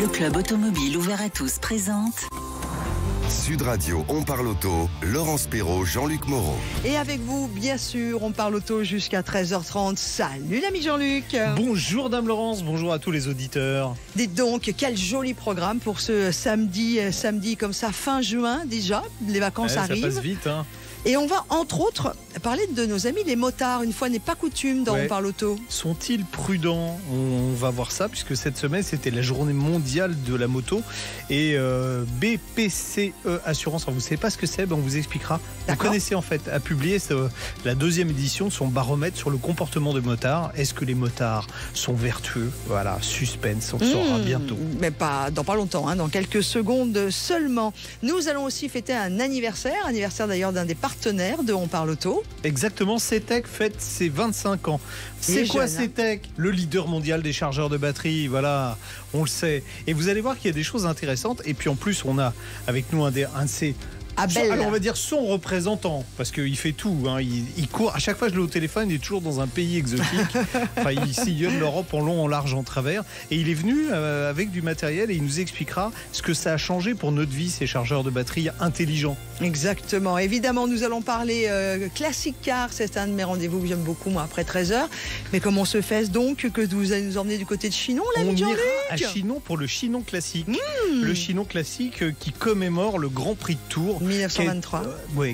Le club automobile ouvert à tous présente Sud Radio, on parle auto, Laurence Perrault, Jean-Luc Moreau. Et avec vous, bien sûr, on parle auto jusqu'à 13h30. Salut l'ami Jean-Luc. Bonjour Dame Laurence, bonjour à tous les auditeurs. Dites donc, quel joli programme pour ce samedi comme ça, fin juin déjà. Les vacances arrivent. Ça passe vite, hein. Et on va entre autres parler de nos amis les motards. Une fois n'est pas coutume dans On parle auto. Sont-ils prudents ? On va voir ça puisque cette semaine c'était la journée mondiale de la moto et BPCE Assurance. Alors, vous ne savez pas ce que c'est, on vous expliquera. Vous connaissez en fait, a publié la deuxième édition de son baromètre sur le comportement des motards. Est-ce que les motards sont vertueux ? Voilà, suspense, on le saura bientôt. Mais dans pas longtemps, dans quelques secondes seulement. Nous allons aussi fêter un anniversaire d'ailleurs d'un des partenaires de On parle auto. Exactement, CETEC fête ses 25 ans. C'est quoi CETEC ? Le leader mondial des chargeurs de batterie, voilà, on le sait. Et vous allez voir qu'il y a des choses intéressantes. Et puis en plus, on a avec nous un de ses... Alors on va dire son représentant, parce qu'il fait tout, il court, à chaque fois que je l'ai au téléphone, il est toujours dans un pays exotique, il sillonne l'Europe en long, en large, en travers, et il est venu avec du matériel et il nous expliquera ce que ça a changé pour notre vie, ces chargeurs de batterie intelligents. Exactement, évidemment nous allons parler Classic Car, c'est un de mes rendez-vous que j'aime beaucoup moi après 13h, mais comment se fait-ce donc que vous allez nous emmener du côté de Chinon, l'ami Jean-Luc ? On ira à Chinon pour le Chinon Classique, le Chinon Classique qui commémore le Grand Prix de Tours 1923.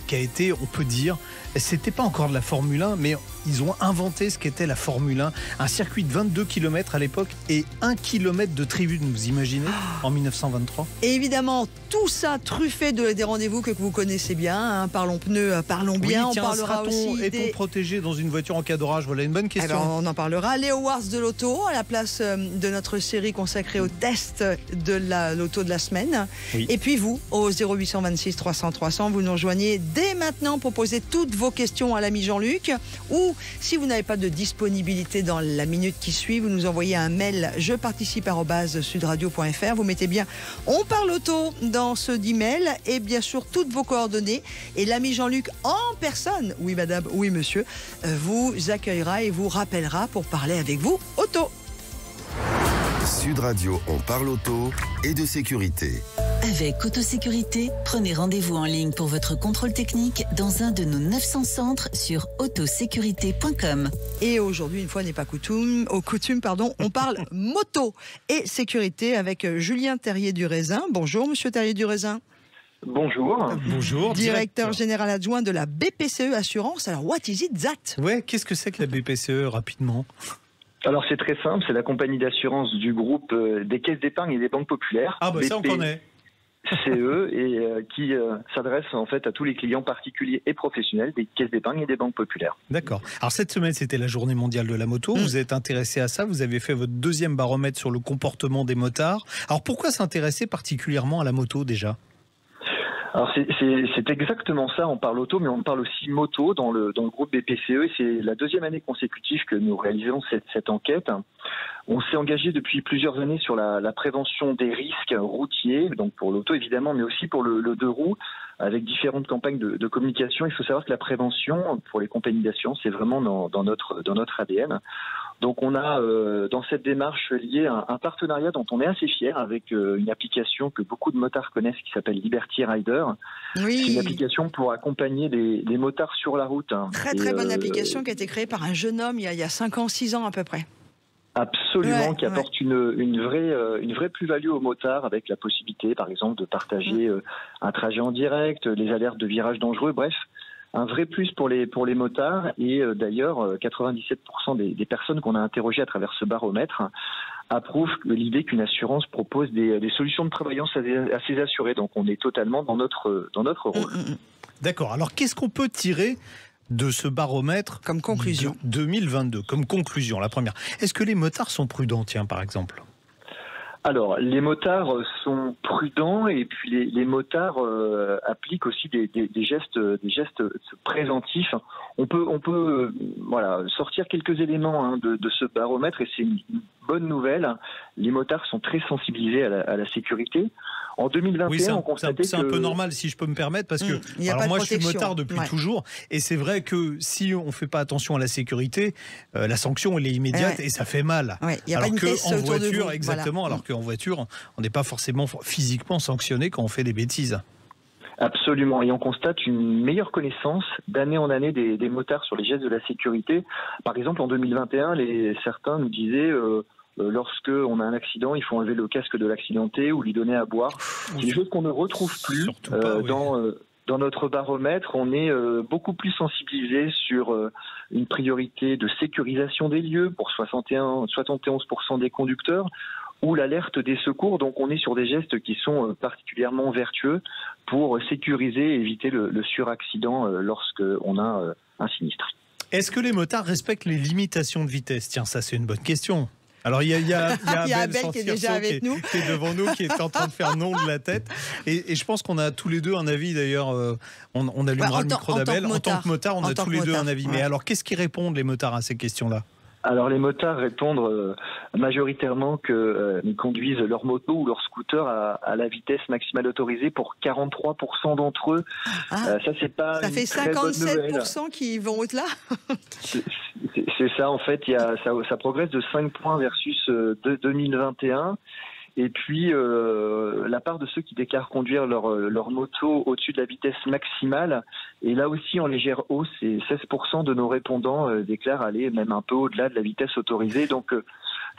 Qui a été, on peut dire, c'était pas encore de la Formule 1, mais ils ont inventé ce qu'était la Formule 1. Un circuit de 22 km à l'époque et 1 km de tribune, vous imaginez, en 1923. Et évidemment, tout ça truffé des rendez-vous que vous connaissez bien. Parlons pneus, parlons bien. On parlera aussi est-on protégé dans une voiture en cas d'orage ? Voilà une bonne question. Alors, on en parlera. Les Awards de l'auto, à la place de notre série consacrée au test de l'auto de la semaine. Oui. Et puis vous, au 0826 300 300, vous nous rejoignez dès maintenant pour poser toutes vos questions à l'ami Jean-Luc. Ou si vous n'avez pas de disponibilité dans la minute qui suit, vous nous envoyez un mail jeparticipe@sudradio.fr. Vous mettez bien On parle auto dans ce dit mail et bien sûr toutes vos coordonnées. Et l'ami Jean-Luc en personne, oui madame, oui monsieur, vous accueillera et vous rappellera pour parler avec vous auto. Sud Radio, on parle auto et de sécurité. Avec Autosécurité, prenez rendez-vous en ligne pour votre contrôle technique dans un de nos 900 centres sur autosécurité.com. Et aujourd'hui, une fois n'est pas coutume, on parle moto et sécurité avec Julien Terrier-du-Raisin. Bonjour monsieur Terrier-du-Raisin. Bonjour. Bonjour. Directeur général adjoint de la BPCE Assurance. Alors, what is it that ? Ouais, qu'est-ce que c'est que la BPCE rapidement ? Alors c'est très simple, c'est la compagnie d'assurance du groupe des caisses d'épargne et des banques populaires. Ah bah ça on connaît. CE et qui s'adresse en fait à tous les clients particuliers et professionnels des caisses d'épargne et des banques populaires. D'accord. Alors cette semaine c'était la journée mondiale de la moto, vous êtes intéressé à ça, vous avez fait votre deuxième baromètre sur le comportement des motards. Alors pourquoi s'intéresser particulièrement à la moto déjà ? Alors c'est exactement ça, on parle auto mais on parle aussi moto dans le groupe BPCE. C'est la deuxième année consécutive que nous réalisons cette enquête. On s'est engagé depuis plusieurs années sur la prévention des risques routiers, donc pour l'auto évidemment, mais aussi pour le deux roues, avec différentes campagnes de communication. Il faut savoir que la prévention pour les compagnies d'assurance, c'est vraiment dans notre ADN. Donc on a dans cette démarche liée un partenariat dont on est assez fier avec une application que beaucoup de motards connaissent qui s'appelle Liberty Rider. Oui. C'est une application pour accompagner les motards sur la route. Très bonne application qui a été créée par un jeune homme il y a 5 ans, 6 ans à peu près. Absolument, qui apporte une vraie plus-value aux motards avec la possibilité par exemple de partager un trajet en direct, les alertes de virages dangereux, bref. Un vrai plus pour les motards et d'ailleurs 97% des personnes qu'on a interrogées à travers ce baromètre approuvent l'idée qu'une assurance propose des solutions de prévoyance à ses assurés. Donc on est totalement dans notre rôle. D'accord. Alors qu'est-ce qu'on peut tirer de ce baromètre comme conclusion 2022 comme conclusion, la première. Est-ce que les motards sont prudents, tiens, par exemple ? Alors, les motards sont prudents et puis les motards appliquent aussi des gestes préventifs. On peut sortir quelques éléments de ce baromètre et c'est une bonne nouvelle. Les motards sont très sensibilisés à la sécurité. En 2021, oui, on constatait que... C'est un peu normal, si je peux me permettre, parce que alors moi, je suis motard depuis toujours, et c'est vrai que si on ne fait pas attention à la sécurité, la sanction, elle est immédiate et ça fait mal. Il n'y a pas une caisse autour de vous. Exactement, alors qu'en voiture, on n'est pas forcément physiquement sanctionné quand on fait des bêtises. Absolument, et on constate une meilleure connaissance d'année en année des motards sur les gestes de la sécurité. Par exemple, en 2021, certains nous disaient... lorsque on a un accident, il faut enlever le casque de l'accidenté ou lui donner à boire. C'est des choses qu'on ne retrouve plus dans notre baromètre. On est beaucoup plus sensibilisé sur une priorité de sécurisation des lieux pour 71% des conducteurs ou l'alerte des secours. Donc on est sur des gestes qui sont particulièrement vertueux pour sécuriser et éviter le suraccident lorsqu'on a un sinistre. Est-ce que les motards respectent les limitations de vitesse? Tiens, ça c'est une bonne question. Alors il y a Abel qui est déjà avec nous, qui est devant nous, qui est en train de faire non de la tête. Et je pense qu'on a tous les deux un avis d'ailleurs. On allumera le micro d'Abel. En tant que motard, on a tous les deux un avis. Mais alors qu'est-ce qu'ils répondent les motards à ces questions-là? Alors les motards répondent majoritairement qu'ils conduisent leur moto ou leur scooter à la vitesse maximale autorisée pour 43% d'entre eux. Ça c'est pas. Ça fait 57% qui vont au-delà. C'est ça en fait. Ça progresse de 5 points versus 2021. Et puis, la part de ceux qui déclarent conduire leur moto au-dessus de la vitesse maximale est là aussi en légère hausse. Et 16% de nos répondants déclarent aller même un peu au-delà de la vitesse autorisée. Donc,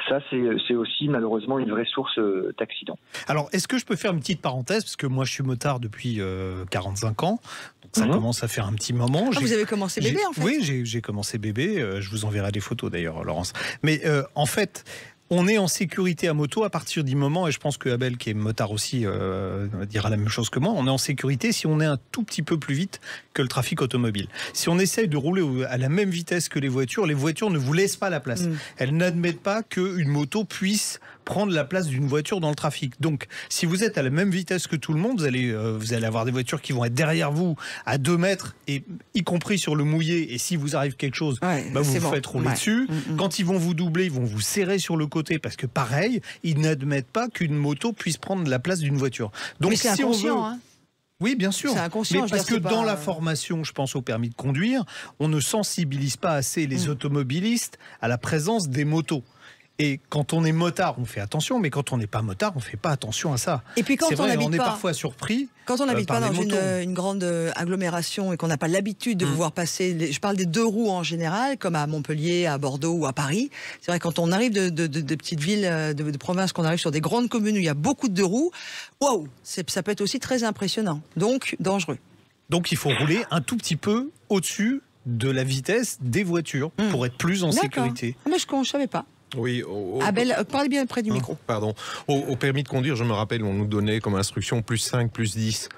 ça, c'est aussi malheureusement une vraie source d'accidents. Alors, est-ce que je peux faire une petite parenthèse? Parce que moi, je suis motard depuis 45 ans. Donc, ça commence à faire un petit moment. Vous avez commencé bébé, en fait? Oui, j'ai commencé bébé. Je vous enverrai des photos, d'ailleurs, Laurence. Mais en fait... On est en sécurité à moto à partir du moment, et je pense que Abel, qui est motard aussi, dira la même chose que moi, on est en sécurité si on est un tout petit peu plus vite que le trafic automobile. Si on essaye de rouler à la même vitesse que les voitures ne vous laissent pas la place. Elles n'admettent pas qu'une moto puisse prendre la place d'une voiture dans le trafic. Donc, si vous êtes à la même vitesse que tout le monde, vous allez avoir des voitures qui vont être derrière vous à 2 mètres, et y compris sur le mouillé, et si vous arrive quelque chose, vous faites rouler dessus. Quand ils vont vous doubler, ils vont vous serrer sur le côté, parce que pareil, ils n'admettent pas qu'une moto puisse prendre la place d'une voiture. Donc, mais c'est inconscient, hein. Oui, bien sûr. Mais parce que dans la formation, je pense au permis de conduire, on ne sensibilise pas assez les automobilistes à la présence des motos. Et quand on est motard, on fait attention, mais quand on n'est pas motard, on ne fait pas attention à ça. Et puis quand on est parfois surpris. Quand on n'habite pas dans une grande agglomération et qu'on n'a pas l'habitude de voir passer, je parle des 2 roues en général, comme à Montpellier, à Bordeaux ou à Paris. C'est vrai, quand on arrive de petites villes, de provinces, qu'on arrive sur des grandes communes où il y a beaucoup de 2 roues, waouh, ça peut être aussi très impressionnant. Donc, dangereux. Donc, il faut rouler un tout petit peu au-dessus de la vitesse des voitures pour être plus en sécurité. Mais je ne savais pas. Oui, Abel, parlez bien près du micro. Pardon. Au permis de conduire, je me rappelle, on nous donnait comme instruction plus 5, plus 10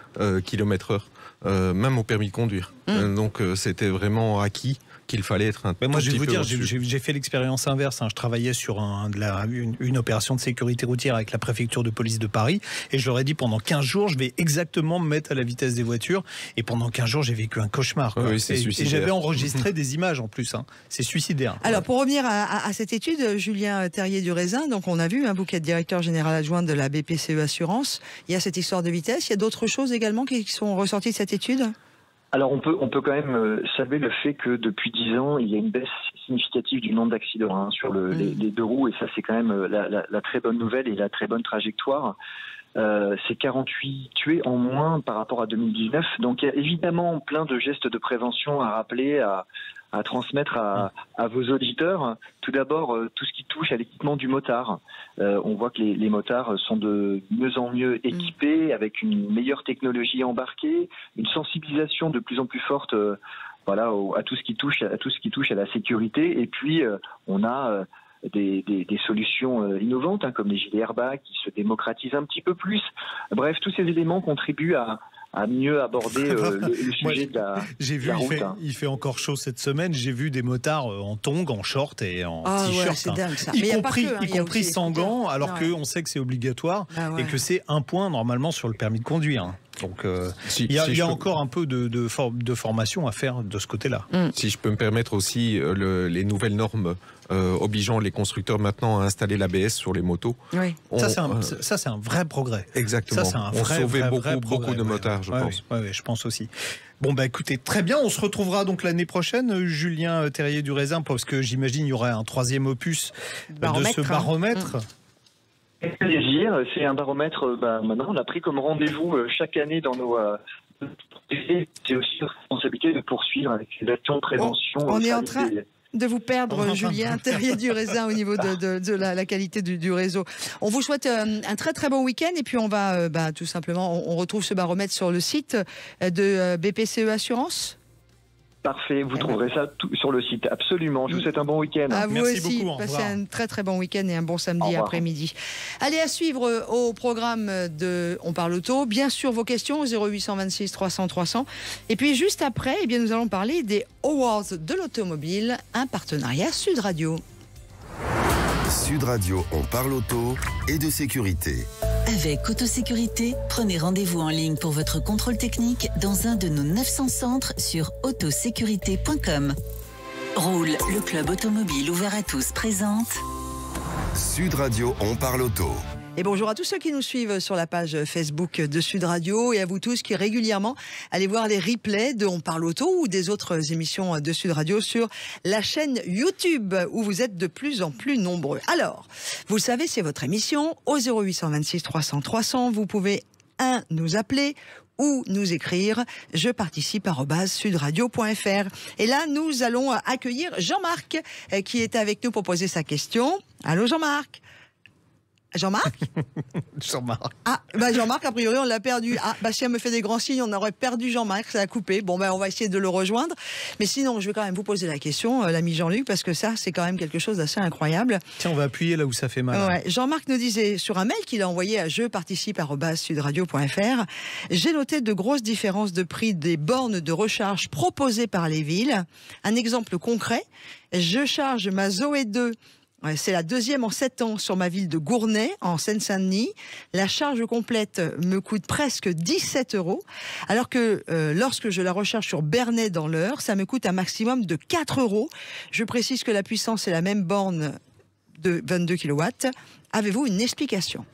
km/h, même au permis de conduire. Donc c'était vraiment acquis qu'il fallait être un moi, je vais vous dire, au-dessus. j'ai fait l'expérience inverse. Je travaillais sur une opération de sécurité routière avec la préfecture de police de Paris, et je leur ai dit pendant 15 jours, je vais exactement me mettre à la vitesse des voitures, et pendant 15 jours, j'ai vécu un cauchemar. Oui, c'est suicidaire. Et j'avais enregistré des images en plus. C'est suicidaire. Alors, pour revenir à cette étude, Julien Terrier du Raisin, donc on a vu, vous qui êtes directeur général adjoint de la BPCE Assurance, il y a cette histoire de vitesse. Il y a d'autres choses également qui sont ressorties de cette étude? Alors on peut quand même saluer le fait que depuis 10 ans, il y a une baisse significative du nombre d'accidents sur les 2 roues, et ça c'est quand même la très bonne nouvelle et la très bonne trajectoire. C'est 48 tués en moins par rapport à 2019. Donc il y a évidemment plein de gestes de prévention à rappeler, à transmettre à vos auditeurs. Tout d'abord, tout ce qui touche à l'équipement du motard. On voit que les motards sont de mieux en mieux équipés, avec une meilleure technologie embarquée, une sensibilisation de plus en plus forte à tout ce qui touche à la sécurité. Et puis, on a des solutions innovantes, comme les gilets airbags qui se démocratisent un petit peu plus. Bref, tous ces éléments contribuent à mieux aborder le sujet de la route. Il fait encore chaud cette semaine. J'ai vu des motards en tongs, en short et en t-shirt. Ouais, c'est dingue, ça. Y compris sans gants, alors qu'on sait que c'est obligatoire et que c'est un point normalement sur le permis de conduire. Donc il y a encore un peu de formation à faire de ce côté-là. Si je peux me permettre aussi, les nouvelles normes obligeant les constructeurs maintenant à installer l'ABS sur les motos. Oui. Ça, c'est un vrai progrès. Exactement. Ça, c'est un on sauvait vrai beaucoup de motards, je pense. Oui, je pense aussi. Bon, bah écoutez, très bien. On se retrouvera donc l'année prochaine, Julien Terrier du Raisin, parce que j'imagine il y aura un 3e opus de ce baromètre. Plaisir, c'est un baromètre. Maintenant, on a pris comme rendez-vous chaque année dans nos. C'est aussi notre responsabilité de poursuivre avec les actions de prévention. On est en train de vous perdre, Julien Terrier du Raisin, au niveau de la qualité du réseau. On vous souhaite un très très bon week-end et puis on va tout simplement, on retrouve ce baromètre sur le site de BPCE Assurance. Parfait, vous trouverez ça sur le site, absolument. Je vous souhaite un bon week-end. À vous Merci aussi, beaucoup, passez un très très bon week-end et un bon samedi après-midi. Allez, à suivre au programme de On parle auto, bien sûr vos questions au 0826 300 300. Et puis juste après, nous allons parler des Awards de l'automobile, un partenariat Sud Radio. Sud Radio, on parle auto et de sécurité. Avec Autosécurité, prenez rendez-vous en ligne pour votre contrôle technique dans un de nos 900 centres sur autosécurité.com. Roule, le club automobile ouvert à tous, présente Sud Radio, on parle auto. Et bonjour à tous ceux qui nous suivent sur la page Facebook de Sud Radio et à vous tous qui régulièrement allez voir les replays de On parle auto ou des autres émissions de Sud Radio sur la chaîne YouTube où vous êtes de plus en plus nombreux. Alors, vous le savez, c'est votre émission au 0826 300 300. Vous pouvez nous appeler ou nous écrire je participe @sudradio.fr. Et là, nous allons accueillir Jean-Marc qui est avec nous pour poser sa question. Allô Jean-Marc? Jean-Marc ? Jean-Marc. Jean-Marc, a priori, on l'a perdu. Si elle me fait des grands signes, on aurait perdu Jean-Marc, ça a coupé. Bon, on va essayer de le rejoindre. Mais sinon, je vais quand même vous poser la question, l'ami Jean-Luc, parce que ça, c'est quand même quelque chose d'assez incroyable. Tiens, on va appuyer là où ça fait mal. Ouais. Jean-Marc nous disait, sur un mail qu'il a envoyé à jeparticipe@sudradio.fr, j'ai noté de grosses différences de prix des bornes de recharge proposées par les villes. Un exemple concret, je charge ma Zoé 2. C'est la 2e en 7 ans sur ma ville de Gournay, en Seine-Saint-Denis. La charge complète me coûte presque 17 €, alors que lorsque je la recharge sur Bernay dans l'Eure, ça me coûte un maximum de 4 €. Je précise que la puissance est la même borne de 22 kW. Avez-vous une explication ?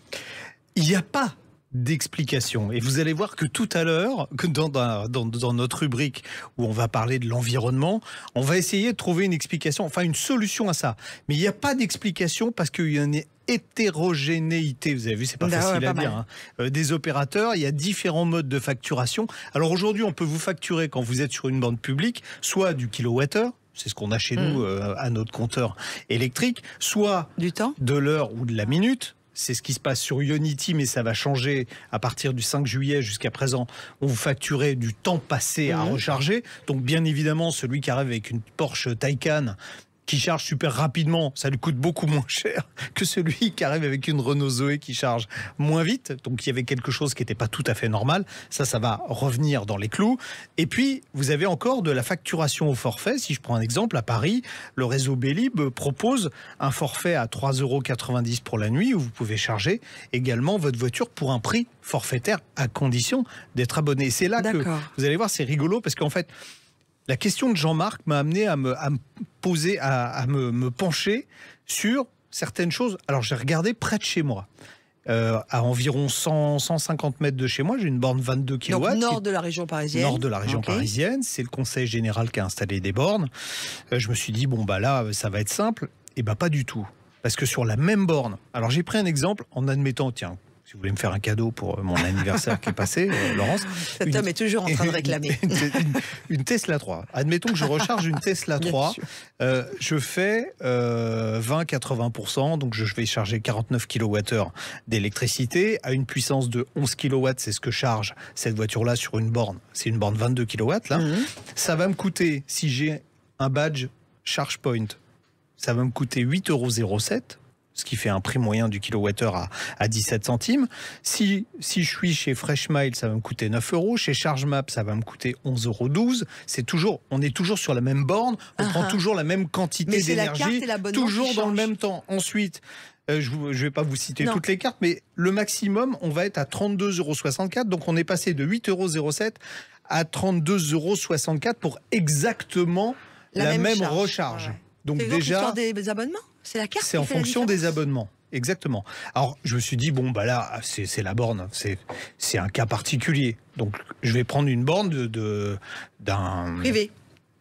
Il n'y a pas d'explication. Et vous allez voir que tout à l'heure, dans notre rubrique où on va parler de l'environnement, on va essayer de trouver une explication, enfin une solution à ça. Mais il n'y a pas d'explication parce qu'il y a une hétérogénéité, vous avez vu, c'est pas facile à dire, des opérateurs, il y a différents modes de facturation. Alors aujourd'hui, on peut vous facturer quand vous êtes sur une borne publique, soit du kilowattheure, c'est ce qu'on a chez nous à notre compteur électrique, soit du temps, de l'heure ou de la minute. C'est ce qui se passe sur Ionity, mais ça va changer à partir du 5 juillet jusqu'à présent. On vous facturait du temps passé à recharger. Donc bien évidemment, celui qui arrive avec une Porsche Taycan qui charge super rapidement, ça lui coûte beaucoup moins cher que celui qui arrive avec une Renault Zoé qui charge moins vite. Donc il y avait quelque chose qui n'était pas tout à fait normal. Ça va revenir dans les clous. Et puis, vous avez encore de la facturation au forfait. Si je prends un exemple, à Paris, le réseau Bélib propose un forfait à 3,90 € pour la nuit où vous pouvez charger également votre voiture pour un prix forfaitaire à condition d'être abonné. C'est là que vous allez voir, c'est rigolo parce qu'en fait, la question de Jean-Marc m'a amené à me poser, à me pencher sur certaines choses. Alors j'ai regardé près de chez moi, à environ 150 mètres de chez moi, j'ai une borne 22 kW. Donc nord de la région parisienne. Nord de la région parisienne, c'est le conseil général qui a installé des bornes. Je me suis dit, là, ça va être simple. Et pas du tout. Parce que sur la même borne, alors j'ai pris un exemple en admettant, tiens, si vous voulez me faire un cadeau pour mon anniversaire qui est passé, Laurence. Cet homme est toujours en train de réclamer. Une Tesla 3. Admettons que je recharge une Tesla 3. Je fais 20-80%, donc je vais charger 49 kWh d'électricité à une puissance de 11 kW. C'est ce que charge cette voiture-là sur une borne. C'est une borne 22 kW. Là. Ça va me coûter, si j'ai un badge ChargePoint, ça va me coûter 8,07 €. Ce qui fait un prix moyen du kilowattheure à 17 centimes. Si je suis chez Freshmile, ça va me coûter 9 €. Chez ChargeMap, ça va me coûter 11,12 €. On est toujours sur la même borne, on prend toujours la même quantité d'énergie, toujours dans le même temps. Ensuite, Je ne vais pas vous citer toutes les cartes, mais le maximum, on va être à 32,64 €. Donc on est passé de 8,07 € à 32,64 € pour exactement la même recharge. Ouais. Donc c'est déjà, des abonnements. C'est la carte. c'est en fonction des abonnements. Exactement. Alors, je me suis dit, bon, bah là, c'est la borne. C'est un cas particulier. Donc, je vais prendre une borne d'un... Privé.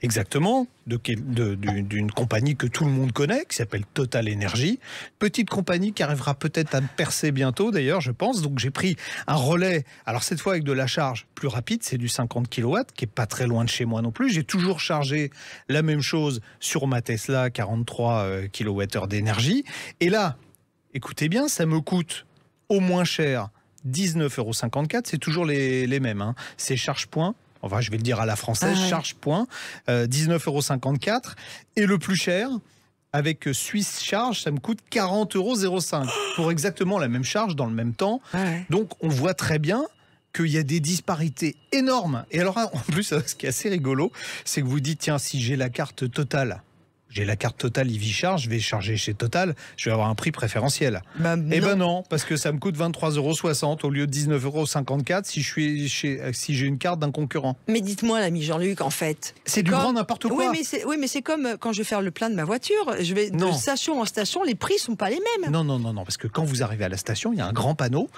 Exactement. D'une compagnie que tout le monde connaît, qui s'appelle Total Energy. Petite compagnie qui arrivera peut-être à percer bientôt, d'ailleurs, je pense. Donc, j'ai pris un relais. Alors, cette fois, avec de la charge plus rapide, c'est du 50 kW, qui est pas très loin de chez moi non plus. J'ai toujours chargé la même chose sur ma Tesla, 43 kWh d'énergie. Et là, écoutez bien, ça me coûte au moins cher 19,54 €. C'est toujours les mêmes. Hein. C'est ChargePoint. Enfin, je vais le dire à la française, ChargePoint. 19,54 €. Et le plus cher, avec Swiss Charge, ça me coûte 40,05 € pour exactement la même charge dans le même temps. Donc, on voit très bien qu'il y a des disparités énormes. Et alors, en plus, ce qui est assez rigolo, c'est que vous dites, tiens, si j'ai la carte Total... J'ai la carte Total EV Charge, je vais charger chez Total, je vais avoir un prix préférentiel. Eh ben non, parce que ça me coûte 23,60 € au lieu de 19,54 € si j'ai une carte d'un concurrent. Mais dites-moi, l'ami Jean-Luc, en fait. C'est du grand n'importe quoi. Oui, mais c'est comme quand je vais faire le plein de ma voiture. Je vais de station en station, les prix sont pas les mêmes. Non, parce que quand vous arrivez à la station, il y a un grand panneau.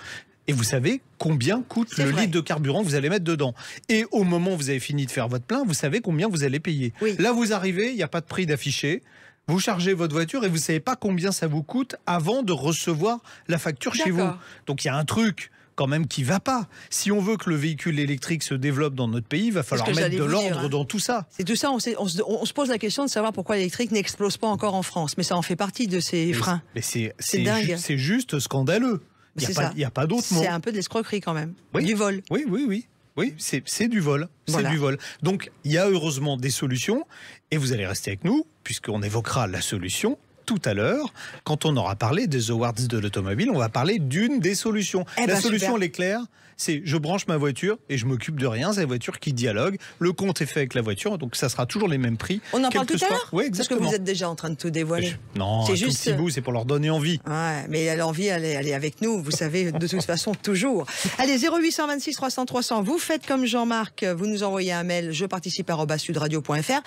Et vous savez combien coûte le litre de carburant que vous allez mettre dedans. Et au moment où vous avez fini de faire votre plein, vous savez combien vous allez payer. Oui. Là, vous arrivez, il n'y a pas de prix d'affiché. Vous chargez votre voiture et vous ne savez pas combien ça vous coûte avant de recevoir la facture chez vous. Donc il y a un truc quand même qui ne va pas. Si on veut que le véhicule électrique se développe dans notre pays, il va falloir mettre de l'ordre dans tout ça. C'est tout ça, on se pose la question de savoir pourquoi l'électrique n'explose pas encore en France. Mais ça en fait partie de ces freins. Mais c'est dingue. C'est juste scandaleux. Il n'y a pas d'autre mot. C'est un peu de l'escroquerie quand même. Du vol. Oui, c'est du vol. Voilà. C'est du vol. Donc, il y a heureusement des solutions. Et vous allez rester avec nous, puisqu'on évoquera la solution tout à l'heure. Quand on aura parlé des Awards de l'automobile, on va parler d'une des solutions. La solution, elle est claire. C'est je branche ma voiture et je m'occupe de rien. C'est la voiture qui dialogue. Le compte est fait avec la voiture, donc ça sera toujours les mêmes prix. On en parle tout à l'heure. Oui, exactement. Parce que vous êtes déjà en train de tout dévoiler. Non, c'est juste un petit bout, c'est pour leur donner envie. Ouais, mais l'envie, elle est avec nous. Vous savez, de toute façon, toujours. Allez, 0826 300 300. Vous faites comme Jean-Marc. Vous nous envoyez un mail. Je participe@sudradio.fr.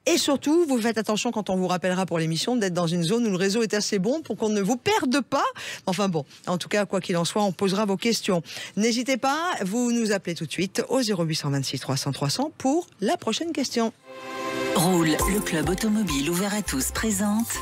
Et surtout, vous faites attention quand on vous rappellera pour l'émission d'être dans une zone où le réseau est assez bon pour qu'on ne vous perde pas. Enfin bon, en tout cas, quoi qu'il en soit, on posera vos questions. N'hésitez pas, vous nous appelez tout de suite au 0826 300 300 pour la prochaine question. Roule, le club automobile ouvert à tous, présente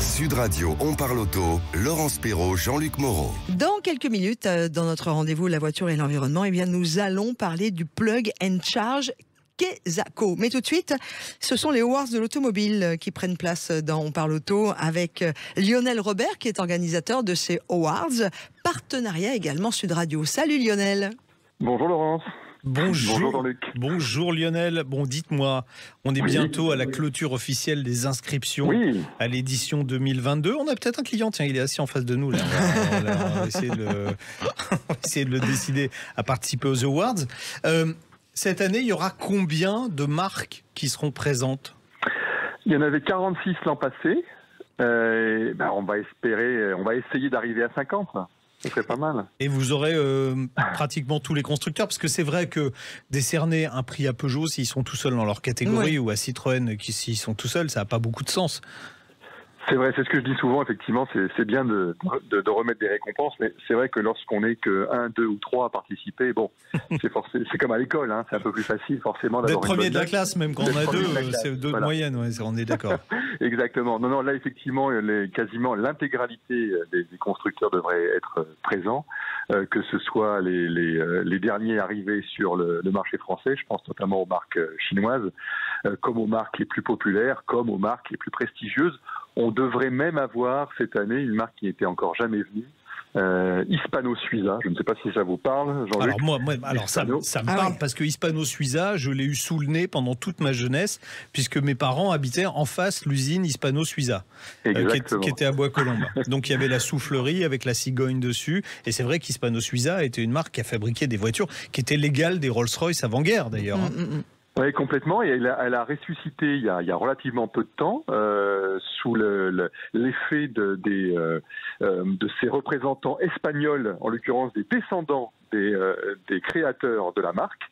Sud Radio, on parle auto, Laurence Perrault, Jean-Luc Moreau. Dans quelques minutes, dans notre rendez-vous La voiture et l'environnement, eh bien, nous allons parler du plug and charge Quesaco. Mais tout de suite, ce sont les Awards de l'automobile qui prennent place dans On parle auto avec Lionel Robert qui est organisateur de ces Awards. Partenariat également Sud Radio. Salut Lionel. Bonjour Laurence. Bonjour Jean-Luc. Bonjour Lionel. Bon, dites-moi, on est bientôt à la clôture officielle des inscriptions à l'édition 2022. On a peut-être un client, tiens, il est assis en face de nous. Là. On va essayer de le décider à participer aux Awards. Cette année, il y aura combien de marques qui seront présentes? Il y en avait 46 l'an passé. On va essayer d'arriver à 50. Ce serait pas mal. Et vous aurez pratiquement tous les constructeurs, parce que c'est vrai que décerner un prix à Peugeot s'ils sont tout seuls dans leur catégorie ou à Citroën s'ils sont tout seuls, ça n'a pas beaucoup de sens. C'est vrai, c'est ce que je dis souvent, effectivement, c'est bien de remettre des récompenses, mais c'est vrai que lorsqu'on n'est que 1, 2 ou 3 à participer, bon, c'est comme à l'école, hein, c'est un peu plus facile forcément d'avoir d'être premier de la classe, même quand on a deux, c'est deux de moyenne, on est d'accord. Exactement. Non, là, effectivement, quasiment l'intégralité des constructeurs devrait être présents, que ce soit les derniers arrivés sur le marché français, je pense notamment aux marques chinoises, comme aux marques les plus populaires, comme aux marques les plus prestigieuses. On devrait même avoir cette année une marque qui n'était encore jamais venue, Hispano-Suiza. Je ne sais pas si ça vous parle, Jean-Luc. Alors ça me parle parce que Hispano-Suiza, je l'ai eu sous le nez pendant toute ma jeunesse, puisque mes parents habitaient en face l'usine Hispano-Suiza, qui était à Bois-Colombes. Donc il y avait la soufflerie avec la cigogne dessus, et c'est vrai qu'Hispano-Suiza était une marque qui a fabriqué des voitures qui étaient légales des Rolls-Royce avant-guerre d'ailleurs. Oui, complètement. Et elle a ressuscité il y a relativement peu de temps sous l'effet de ses représentants espagnols, en l'occurrence des descendants des créateurs de la marque,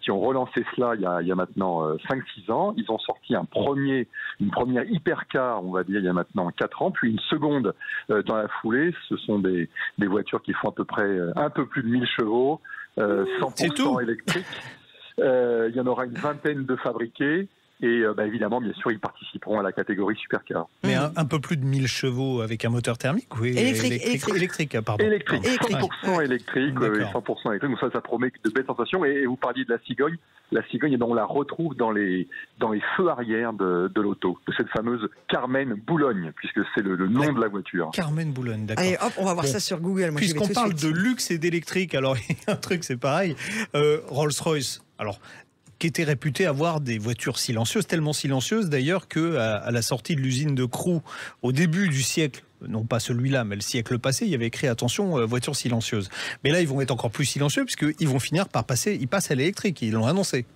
qui ont relancé cela il y a maintenant 5-6 ans. Ils ont sorti une première hypercar, on va dire, il y a maintenant 4 ans, puis une seconde dans la foulée. Ce sont des voitures qui font à peu près un peu plus de 1000 chevaux, 100% électriques. Il y en aura une vingtaine de fabriqués. Et évidemment, bien sûr, ils participeront à la catégorie supercar. Mais un peu plus de 1000 chevaux avec un moteur thermique ou électrique, pardon. Électrique, 100% électrique, 100% électrique. Donc ça promet de belles sensations. Et vous parliez de la cigogne. La cigogne, on la retrouve dans les feux arrière de l'auto, de cette fameuse Carmen Boulogne, puisque c'est le nom de la voiture. Carmen Boulogne, d'accord. Allez, hop, on va voir ça sur Google. Puisqu'on parle de luxe et d'électrique, alors il y a un truc, c'est pareil. Rolls-Royce, alors, qui était réputé avoir des voitures silencieuses, tellement silencieuses d'ailleurs qu'à la sortie de l'usine de Crewe, au début du siècle, non pas celui-là, mais le siècle passé, il y avait écrit attention, voiture silencieuse. Mais là, ils vont être encore plus silencieux puisqu'ils vont finir par ils passent à l'électrique, ils l'ont annoncé.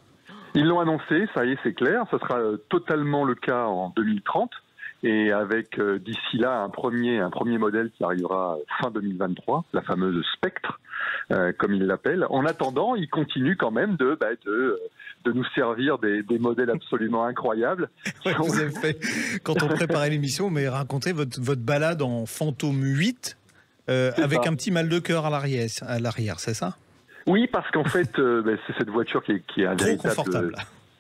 Ils l'ont annoncé, ça y est, c'est clair, ça sera totalement le cas en 2030. Et avec d'ici là un premier modèle qui arrivera fin 2023, la fameuse Spectre, comme ils l'appellent. En attendant, ils continuent quand même de nous servir des modèles absolument incroyables. Ouais, vous avez fait, quand on préparait l'émission, vous m'avez raconté votre balade en Fantôme 8 avec un petit mal de cœur à l'arrière, c'est ça? Oui, parce qu'en fait, c'est cette voiture qui est un véritable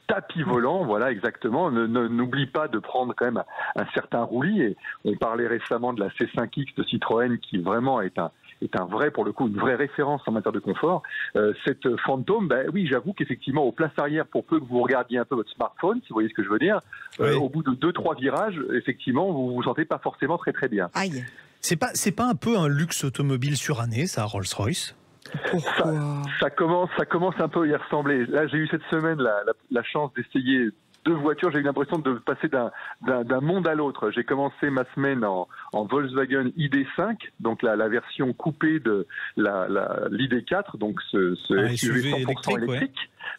tapis volant, voilà, exactement. N'oublie pas de prendre quand même un certain roulis. Et on parlait récemment de la C5X de Citroën, qui vraiment est un vrai, pour le coup, une vraie référence en matière de confort. Cette Phantom, oui, j'avoue qu'effectivement, aux places arrière, pour peu que vous regardiez un peu votre smartphone, si vous voyez ce que je veux dire, oui. Au bout de 2-3 virages, effectivement, vous vous sentez pas forcément très très bien. Aïe. C'est pas un peu un luxe automobile suranné, ça, Rolls-Royce? Ça commence un peu à y ressembler. Là, j'ai eu cette semaine la chance d'essayer 2 voitures. J'ai eu l'impression de passer d'un monde à l'autre. J'ai commencé ma semaine en Volkswagen ID5, donc la version coupée de l'ID4, donc ce SUV 100% électrique. Ouais.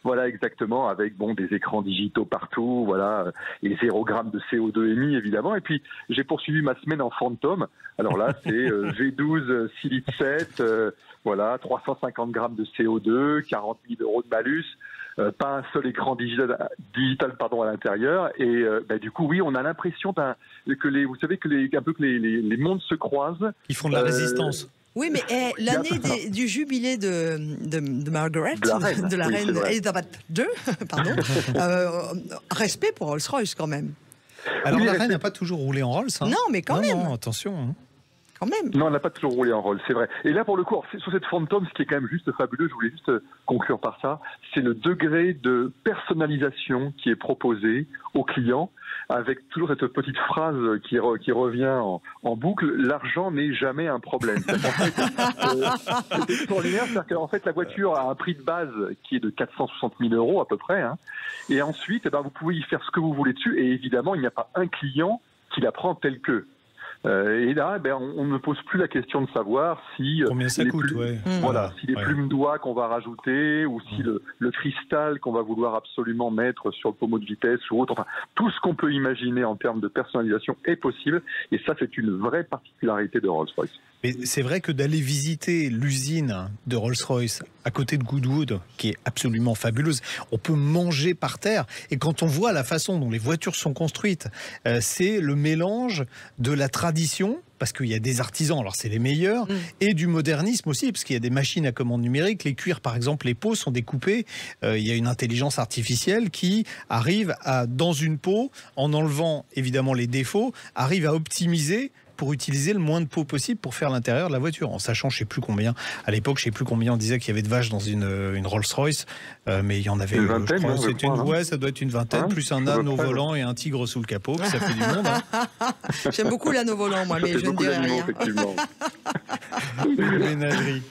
Voilà, exactement, avec des écrans digitaux partout, voilà, et 0 g de CO2 émis, évidemment. Et puis, j'ai poursuivi ma semaine en Phantom. Alors là, c'est V12 6 litres 7, voilà, 350 grammes de CO2, 40 000 € de malus, pas un seul écran digital à l'intérieur. Et du coup, oui, on a l'impression que les mondes se croisent. Ils font de la résistance. Oui, mais l'année du jubilé de Margaret, de la reine Elisabeth II, pardon, respect pour Rolls-Royce quand même. Alors la reine n'a pas toujours roulé en Rolls. Hein. Non, mais quand même. Non, attention. Hein. Quand même. Non, elle n'a pas toujours roulé en Rolls, c'est vrai. Et là, pour le coup, sur cette Phantom, ce qui est quand même juste fabuleux, je voulais juste conclure par ça, c'est le degré de personnalisation qui est proposé aux clients, avec toujours cette petite phrase qui revient en boucle, l'argent n'est jamais un problème. C'est extraordinaire, c'est-à-dire qu'en fait la voiture a un prix de base qui est de 460 000 € à peu près, hein, et ensuite vous pouvez y faire ce que vous voulez dessus, et évidemment il n'y a pas un client qui la prend telle que. Et là, on ne pose plus la question de savoir si combien ça coûte, si les plumes d'oie qu'on va rajouter ou si le cristal qu'on va vouloir absolument mettre sur le pommeau de vitesse ou autre. Enfin, tout ce qu'on peut imaginer en termes de personnalisation est possible. Et ça, c'est une vraie particularité de Rolls-Royce. Mais c'est vrai que d'aller visiter l'usine de Rolls-Royce à côté de Goodwood, qui est absolument fabuleuse, on peut manger par terre. Et quand on voit la façon dont les voitures sont construites, c'est le mélange de la tradition, parce qu'il y a des artisans, alors c'est les meilleurs, et du modernisme aussi, parce qu'il y a des machines à commande numérique. Les cuirs, par exemple, les peaux sont découpées. Il y a une intelligence artificielle qui arrive dans une peau, en enlevant évidemment les défauts, arrive à optimiser pour utiliser le moins de peau possible pour faire l'intérieur de la voiture, en sachant, je ne sais plus combien, à l'époque, je ne sais plus combien on disait qu'il y avait de vaches dans une Rolls-Royce, mais il y en avait une vingtaine, ça doit être une vingtaine, plus un âne au volant et un tigre sous le capot, ça fait du monde. Hein. J'aime beaucoup l'âne au volant, moi, mais je ne dirai rien. Une ménagerie.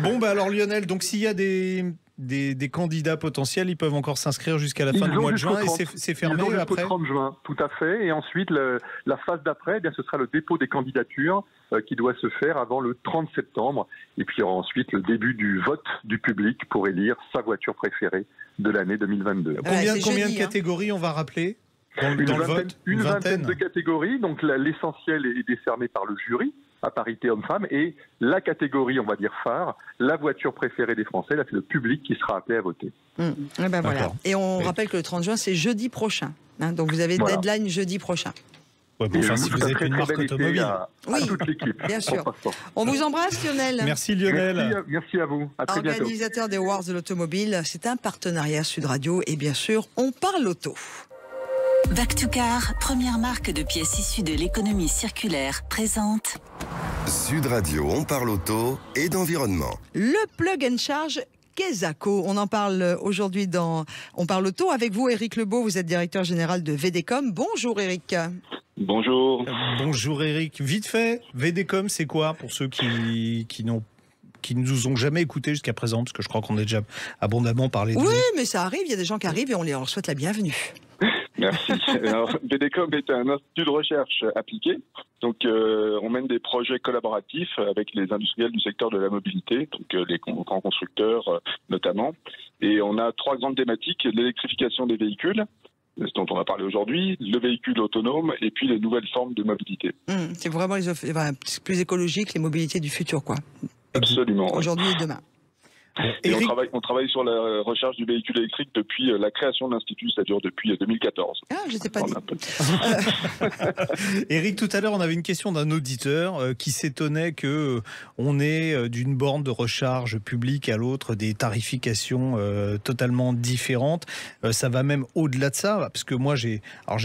Bon, alors Lionel, donc s'il y a des des candidats potentiels, ils peuvent encore s'inscrire jusqu'à la fin du mois de juin et c'est fermé après. Jusqu'au 30 juin, tout à fait. Et ensuite, la phase d'après, eh bien, ce sera le dépôt des candidatures qui doit se faire avant le 30 septembre. Et puis ensuite, le début du vote du public pour élire sa voiture préférée de l'année 2022. Combien de catégories on va rappeler une vingtaine de catégories. Donc l'essentiel est décerné par le jury à parité homme-femme, et la catégorie, on va dire phare, la voiture préférée des Français, là c'est le public qui sera appelé à voter. Et ben voilà. Et on rappelle que le 30 juin c'est jeudi prochain, hein, donc vous avez deadline jeudi prochain. Ouais, bon, enfin, si vous êtes une marque automobile. À toute l'équipe. Bien sûr. On vous embrasse, Lionel. Merci Lionel. Merci à vous. À très bientôt. Organisateur des Awards de l'automobile, c'est un partenariat Sud Radio et bien sûr, on parle auto. Back to Car, première marque de pièces issues de l'économie circulaire, présente Sud Radio, on parle auto et d'environnement. Le plug and charge Quesaco. On en parle aujourd'hui dans On parle auto avec vous, Éric Lebeau. Vous êtes directeur général de VDCom. Bonjour Éric. Bonjour. Bonjour Éric. Vite fait, VDCom, c'est quoi pour ceux qui nous ont jamais écoutés jusqu'à présent, parce que je crois qu'on a déjà abondamment parlé de Oui, mais ça arrive, il y a des gens qui arrivent et on leur souhaite la bienvenue. Merci. Alors, VDCom est un institut de recherche appliqué. Donc, on mène des projets collaboratifs avec les industriels du secteur de la mobilité, donc les grands constructeurs notamment. Et on a 3 grandes thématiques: l'électrification des véhicules, dont on a parlé aujourd'hui, le véhicule autonome et puis les nouvelles formes de mobilité. C'est vraiment plus écologique, les mobilités du futur, quoi. Absolument. Aujourd'hui et demain. Et on travaille sur la recherche du véhicule électrique depuis la création de l'Institut, c'est-à-dire depuis 2014. Ah, je ne sais pas dit. Éric, tout à l'heure, on avait une question d'un auditeur qui s'étonnait qu'on ait d'une borne de recharge publique à l'autre des tarifications totalement différentes. Ça va même au-delà de ça, parce que moi, j'ai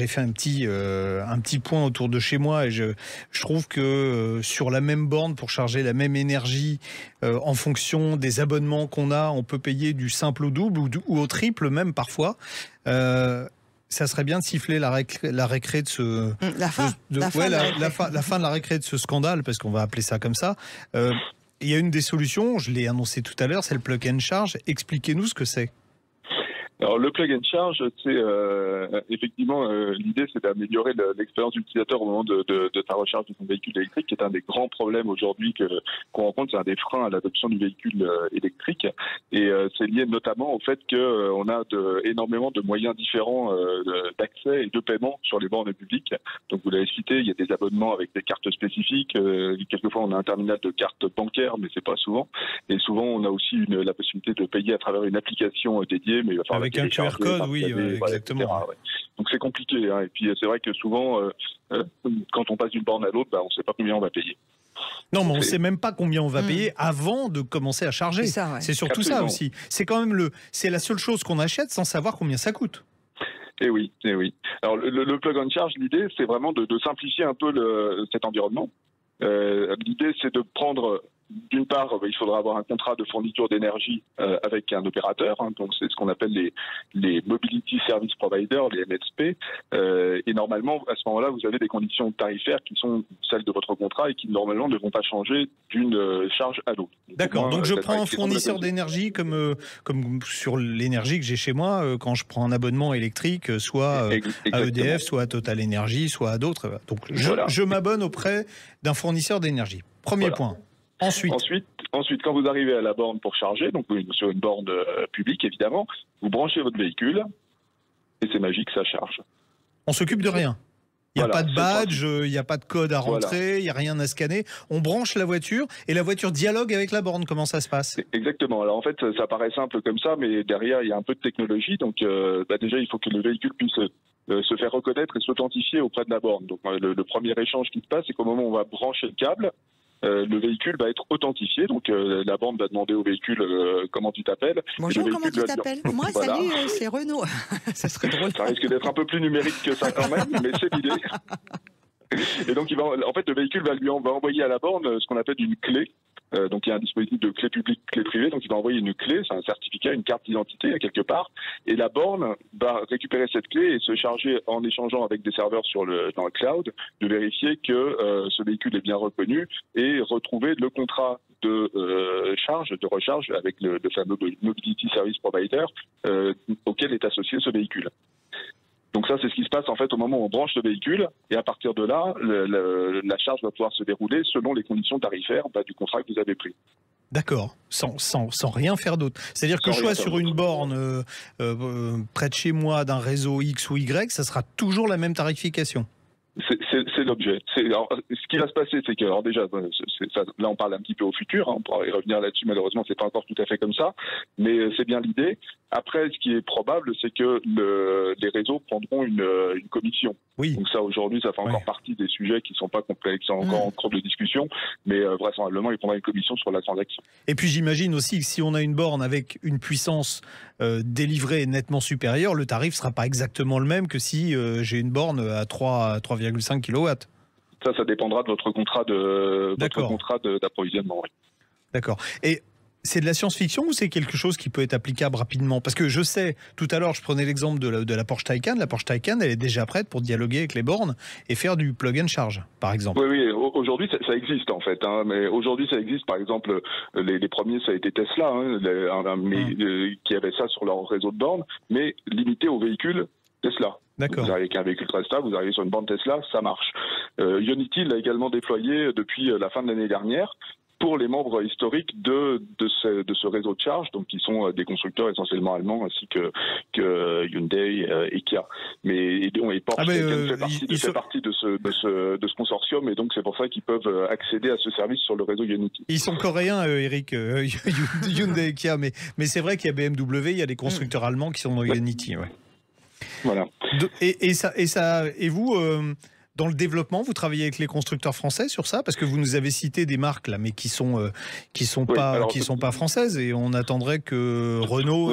fait un petit point autour de chez moi et je trouve que sur la même borne, pour charger la même énergie, en fonction des abonnements qu'on a, on peut payer du simple au double ou au triple même parfois. Ça serait bien de siffler la récré de ce... La fin de la récré de ce scandale, parce qu'on va appeler ça comme ça. Il y a une des solutions, je l'ai annoncé tout à l'heure, c'est le plug and charge. Expliquez-nous ce que c'est. Alors le plug and charge, c'est effectivement l'idée, c'est d'améliorer l'expérience d'utilisateur au moment de sa recharge de son véhicule électrique, qui est un des grands problèmes aujourd'hui qu'on rencontre. C'est un des freins à l'adoption du véhicule électrique, et c'est lié notamment au fait qu'on a énormément de moyens différents d'accès et de paiement sur les bornes publiques. Donc vous l'avez cité, il y a des abonnements avec des cartes spécifiques. Quelquefois on a un terminal de carte bancaire, mais c'est pas souvent. Et souvent on a aussi la possibilité de payer à travers une application dédiée, mais avec un QR code, oui, exactement. Etc., ouais. Donc c'est compliqué, hein. Et puis c'est vrai que souvent, quand on passe d'une borne à l'autre, on ne sait pas combien on va payer. Non, mais on ne sait même pas combien on va payer avant de commencer à charger. C'est surtout ça aussi. C'est quand même c'est la seule chose qu'on achète sans savoir combien ça coûte. Eh oui. Alors le plug and charge, l'idée, c'est vraiment de simplifier un peu cet environnement. L'idée, c'est de prendre... D'une part, il faudra avoir un contrat de fourniture d'énergie avec un opérateur, hein, donc c'est ce qu'on appelle les Mobility Service Providers, les MSP, et normalement, à ce moment-là, vous avez des conditions tarifaires qui sont celles de votre contrat et qui normalement ne vont pas changer d'une charge à l'autre. D'accord, donc je prends un fournisseur d'énergie comme sur l'énergie que j'ai chez moi, quand je prends un abonnement électrique, soit à EDF, soit à Total Energy, soit à d'autres. Donc je m'abonne auprès d'un fournisseur d'énergie. Premier point. Ensuite, quand vous arrivez à la borne pour charger, donc sur une borne publique évidemment, vous branchez votre véhicule et c'est magique, ça charge. On s'occupe de rien. Il n'y a pas de badge, il n'y a pas de code à rentrer, il n'y a rien à scanner. On branche la voiture et la voiture dialogue avec la borne. Comment ça se passe ? Exactement. Alors en fait, ça paraît simple comme ça, mais derrière, il y a un peu de technologie. Donc déjà, il faut que le véhicule puisse se faire reconnaître et s'authentifier auprès de la borne. Donc le premier échange qui se passe, c'est qu'au moment où on va brancher le câble, le véhicule va être authentifié, donc la borne va demander au véhicule comment tu t'appelles. Bonjour, comment tu t'appelles ? Moi, salut, c'est Renaud. Ça serait drôle. Ça risque d'être un peu plus numérique que ça quand même, mais c'est l'idée. Et donc le véhicule va envoyer à la borne ce qu'on appelle une clé. Donc il y a un dispositif de clé publique, clé privée, donc il va envoyer une clé, c'est un certificat, une carte d'identité à quelque part, et la borne va récupérer cette clé et se charger en échangeant avec des serveurs dans le cloud de vérifier que ce véhicule est bien reconnu et retrouver le contrat de recharge avec le fameux Mobility Service Provider auquel est associé ce véhicule. Donc ça, c'est ce qui se passe en fait au moment où on branche le véhicule, et à partir de là, la charge va pouvoir se dérouler selon les conditions tarifaires du contrat que vous avez pris. D'accord, sans rien faire d'autre. C'est-à-dire que je sois sur une borne près de chez moi d'un réseau X ou Y, ça sera toujours la même tarification. C'est l'objet. Ce qui va se passer, c'est que, alors déjà, là on parle un petit peu au futur, on pourra y revenir là-dessus, malheureusement c'est pas encore tout à fait comme ça, mais c'est bien l'idée. Après, ce qui est probable, c'est que les réseaux prendront une commission. Oui. Donc ça, aujourd'hui, ça fait encore partie des sujets qui sont pas complets, qui sont encore en cours de discussion, mais vraisemblablement, il prendra une commission sur la transaction. Et puis j'imagine aussi que si on a une borne avec une puissance délivrée nettement supérieure, le tarif sera pas exactement le même que si j'ai une borne à 3,5 kW. Ça dépendra de votre contrat d'approvisionnement. Oui. D'accord. Et c'est de la science-fiction ou c'est quelque chose qui peut être applicable rapidement? Parce que je sais, tout à l'heure, je prenais l'exemple de la Porsche Taycan. La Porsche Taycan, elle est déjà prête pour dialoguer avec les bornes et faire du plug and charge, par exemple. Oui, aujourd'hui, ça existe en fait. Mais aujourd'hui, ça existe. Par exemple, les premiers, ça a été Tesla, qui avait ça sur leur réseau de bornes, mais limité aux véhicules Tesla. D'accord. Vous arrivez avec un véhicule Tesla, vous arrivez sur une borne Tesla, ça marche. Ionity l'a également déployé depuis la fin de l'année dernière pour les membres historiques de ce réseau de charge, donc qui sont des constructeurs essentiellement allemands, ainsi que Hyundai et Kia. Mais Porsche fait partie de ce consortium, et donc c'est pour ça qu'ils peuvent accéder à ce service sur le réseau Ionity. Ils sont coréens, Eric, Hyundai et Kia, mais c'est vrai qu'il y a BMW, il y a des constructeurs allemands qui sont dans Ionity. Ouais. Voilà. Et vous, dans le développement, vous travaillez avec les constructeurs français sur ça? Parce que vous nous avez cité des marques là, mais qui sont pas françaises, et on attendrait que Renault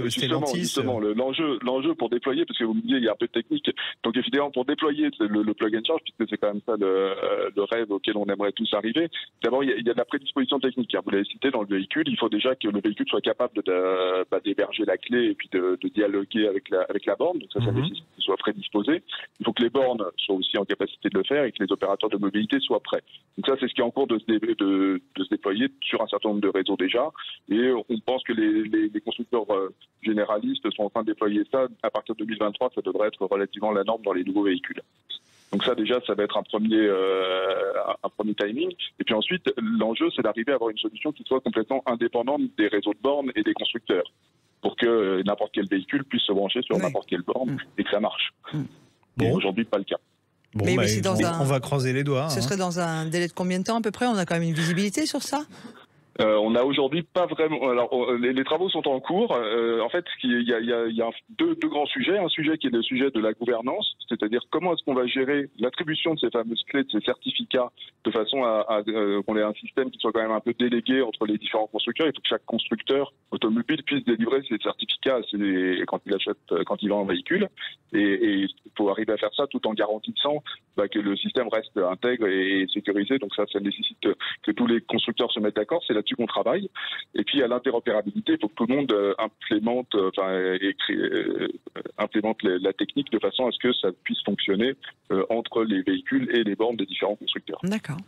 Stellantis. Justement, l'enjeu pour déployer, parce que vous me disiez il y a un peu de technique, donc évidemment pour déployer le plug and charge, puisque c'est quand même ça le rêve auquel on aimerait tous arriver. D'abord, il y a de la prédisposition technique. Vous l'avez cité, dans le véhicule, il faut déjà que le véhicule soit capable d'héberger la clé et puis de dialoguer avec la borne. Donc ça nécessite qu'il soit prédisposé. Il faut que les bornes soient aussi en capacité de le faire et que les opérateurs de mobilité soient prêts. Donc ça, c'est ce qui est en cours de se déployer sur un certain nombre de réseaux déjà. Et on pense que les constructeurs généralistes sont en train de déployer ça. À partir de 2023, ça devrait être relativement la norme dans les nouveaux véhicules. Donc ça, déjà, ça va être un premier timing. Et puis ensuite, l'enjeu, c'est d'arriver à avoir une solution qui soit complètement indépendante des réseaux de bornes et des constructeurs, pour que n'importe quel véhicule puisse se brancher sur n'importe quelle borne et que ça marche. Et aujourd'hui, pas le cas. Bon, mais on va croiser les doigts. Ce serait dans un délai de combien de temps à peu près? On a quand même une visibilité sur ça? On a aujourd'hui pas vraiment. Alors, les travaux sont en cours. En fait, il y a deux grands sujets. Un sujet qui est le sujet de la gouvernance, c'est-à-dire comment est-ce qu'on va gérer l'attribution de ces fameuses clés, de ces certificats, de façon à qu'on ait un système qui soit quand même un peu délégué entre les différents constructeurs. Il faut que chaque constructeur automobile puisse délivrer ses certificats quand il vend un véhicule. Et il faut arriver à faire ça tout en garantissant que le système reste intègre et sécurisé. Donc ça nécessite que tous les constructeurs se mettent d'accord. C'est là-dessus qu'on travaille. Et puis à l'interopérabilité, il faut que tout le monde implémente la technique de façon à ce que ça puisse fonctionner entre les véhicules et les bornes des différents constructeurs. D'accord.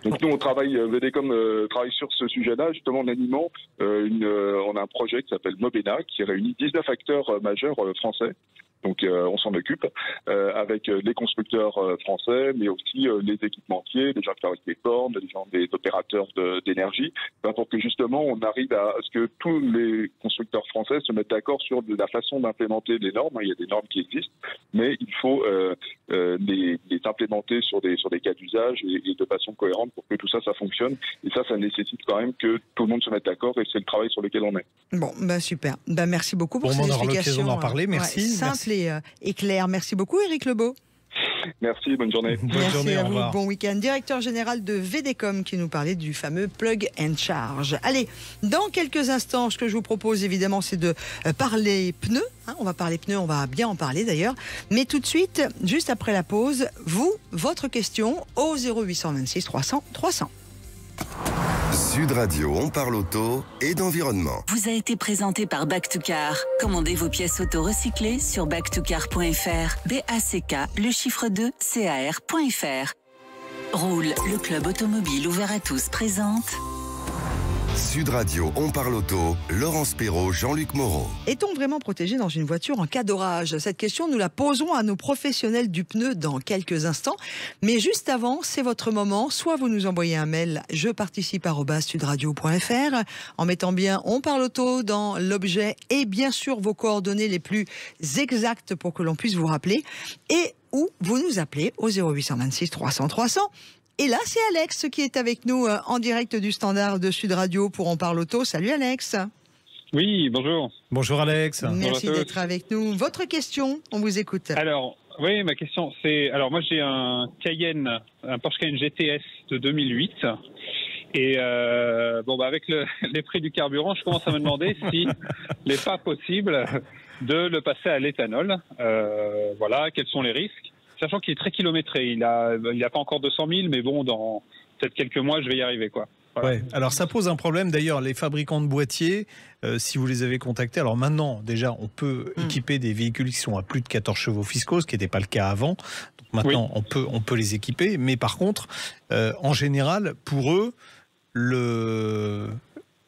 Donc nous, on travaille, VDCom travaille sur ce sujet-là, justement en animant on a un projet qui s'appelle Mobena, qui réunit 19 acteurs majeurs français. Donc on s'en occupe avec les constructeurs français, mais aussi les équipementiers, les gens qui fabriquent des bornes, des opérateurs d'énergie, pour que justement on arrive à ce que tous les constructeurs français se mettent d'accord sur la façon d'implémenter des normes. Il y a des normes qui existent, mais il faut les implémenter sur des cas d'usage et de façon cohérente pour que tout ça fonctionne. Et ça nécessite quand même que tout le monde se mette d'accord, et c'est le travail sur lequel on est. Bon, super. Merci beaucoup pour ces explications. On aura l'occasion d'en parler. Merci. Simple et clair. Merci beaucoup, Eric Lebeau. Merci, bonne journée. Merci à vous, bon week-end. Directeur général de VDCom qui nous parlait du fameux plug and charge. Allez, dans quelques instants, ce que je vous propose évidemment, c'est de parler pneus. On va parler pneus, on va bien en parler d'ailleurs. Mais tout de suite, juste après la pause, votre question au 0826 300 300. Sud Radio, on parle auto et d'environnement. Vous a été présenté par Back2Car. Commandez vos pièces auto recyclées sur back2car.fr. BACK, le chiffre 2, CAR.fr. Roule, le club automobile ouvert à tous, présente Sud Radio, on parle auto, Laurence Perrault, Jean-Luc Moreau. Est-on vraiment protégé dans une voiture en cas d'orage? Cette question, nous la posons à nos professionnels du pneu dans quelques instants. Mais juste avant, c'est votre moment. Soit vous nous envoyez un mail, jeparticipe@sudradio.fr, en mettant bien On parle auto dans l'objet et bien sûr vos coordonnées les plus exactes pour que l'on puisse vous rappeler. Et ou vous nous appelez au 0826 300 300. Et là, c'est Alex qui est avec nous en direct du standard de Sud Radio pour On parle auto. Salut Alex. Oui, bonjour. Bonjour Alex. Merci d'être avec nous. Votre question, on vous écoute. Alors, oui, ma question, c'est... Alors, moi, j'ai un Porsche Cayenne GTS de 2008. Et avec les prix du carburant, je commence à me demander s'il n'est pas possible de le passer à l'éthanol. Quels sont les risques? Sachant qu'il est très kilométré, il a pas encore 200 000, mais bon, dans peut-être quelques mois, je vais y arriver, quoi. Voilà. Ouais. Alors ça pose un problème. D'ailleurs, les fabricants de boîtiers, si vous les avez contactés, alors maintenant, déjà, on peut équiper des véhicules qui sont à plus de 14 chevaux fiscaux, ce qui n'était pas le cas avant. Donc maintenant, on peut les équiper. Mais par contre, en général, pour eux, la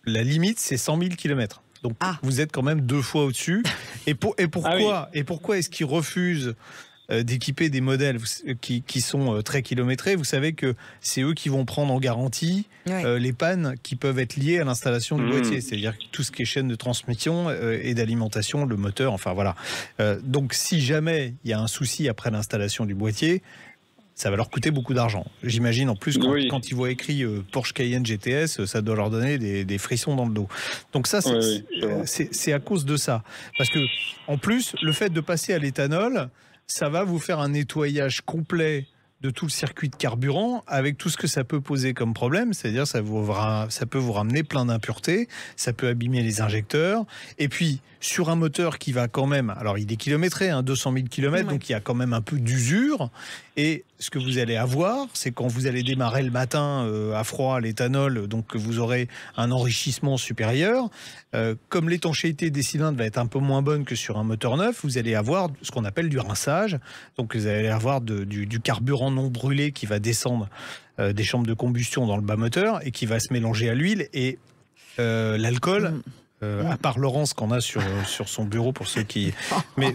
limite, c'est 100 000 km. Donc vous êtes quand même 2 fois au-dessus. Et pourquoi est-ce qu'ils refusent d'équiper des modèles qui sont très kilométrés? Vous savez que c'est eux qui vont prendre en garantie les pannes qui peuvent être liées à l'installation du boîtier, c'est-à-dire tout ce qui est chaîne de transmission et d'alimentation, le moteur, enfin voilà. Donc si jamais il y a un souci après l'installation du boîtier, ça va leur coûter beaucoup d'argent. J'imagine en plus quand ils voient écrit Porsche Cayenne GTS, ça doit leur donner des frissons dans le dos. Donc ça, c'est à cause de ça. Parce que en plus, le fait de passer à l'éthanol, ça va vous faire un nettoyage complet de tout le circuit de carburant avec tout ce que ça peut poser comme problème, c'est-à-dire ça peut vous ramener plein d'impuretés, ça peut abîmer les injecteurs, et puis sur un moteur qui va quand même, alors il est kilométré, 200 000 km, donc il y a quand même un peu d'usure, et ce que vous allez avoir, c'est quand vous allez démarrer le matin à froid l'éthanol, donc vous aurez un enrichissement supérieur, comme l'étanchéité des cylindres va être un peu moins bonne que sur un moteur neuf, vous allez avoir ce qu'on appelle du rinçage, donc vous allez avoir du carburant non brûlé qui va descendre des chambres de combustion dans le bas moteur et qui va se mélanger à l'huile, et l'alcool... à part Laurence qu'on a sur son bureau pour ceux qui... Mais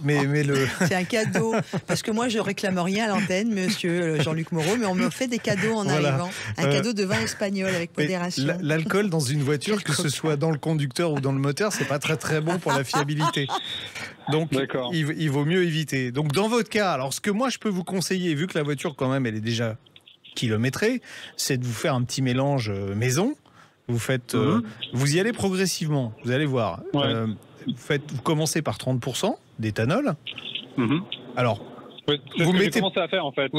C'est un cadeau, parce que moi je réclame rien à l'antenne, monsieur Jean-Luc Moreau, mais on me fait des cadeaux en arrivant. Un cadeau de vin espagnol avec modération. L'alcool dans une voiture, que ce soit dans le conducteur ou dans le moteur, c'est pas très très bon pour la fiabilité. Donc il vaut mieux éviter. Donc dans votre cas, alors ce que moi je peux vous conseiller, vu que la voiture quand même elle est déjà kilométrée, c'est de vous faire un petit mélange maison. Vous faites, vous y allez progressivement. Vous allez voir. Vous commencez par 30% d'éthanol. Alors, vous mettez. J'ai commencé à faire en fait.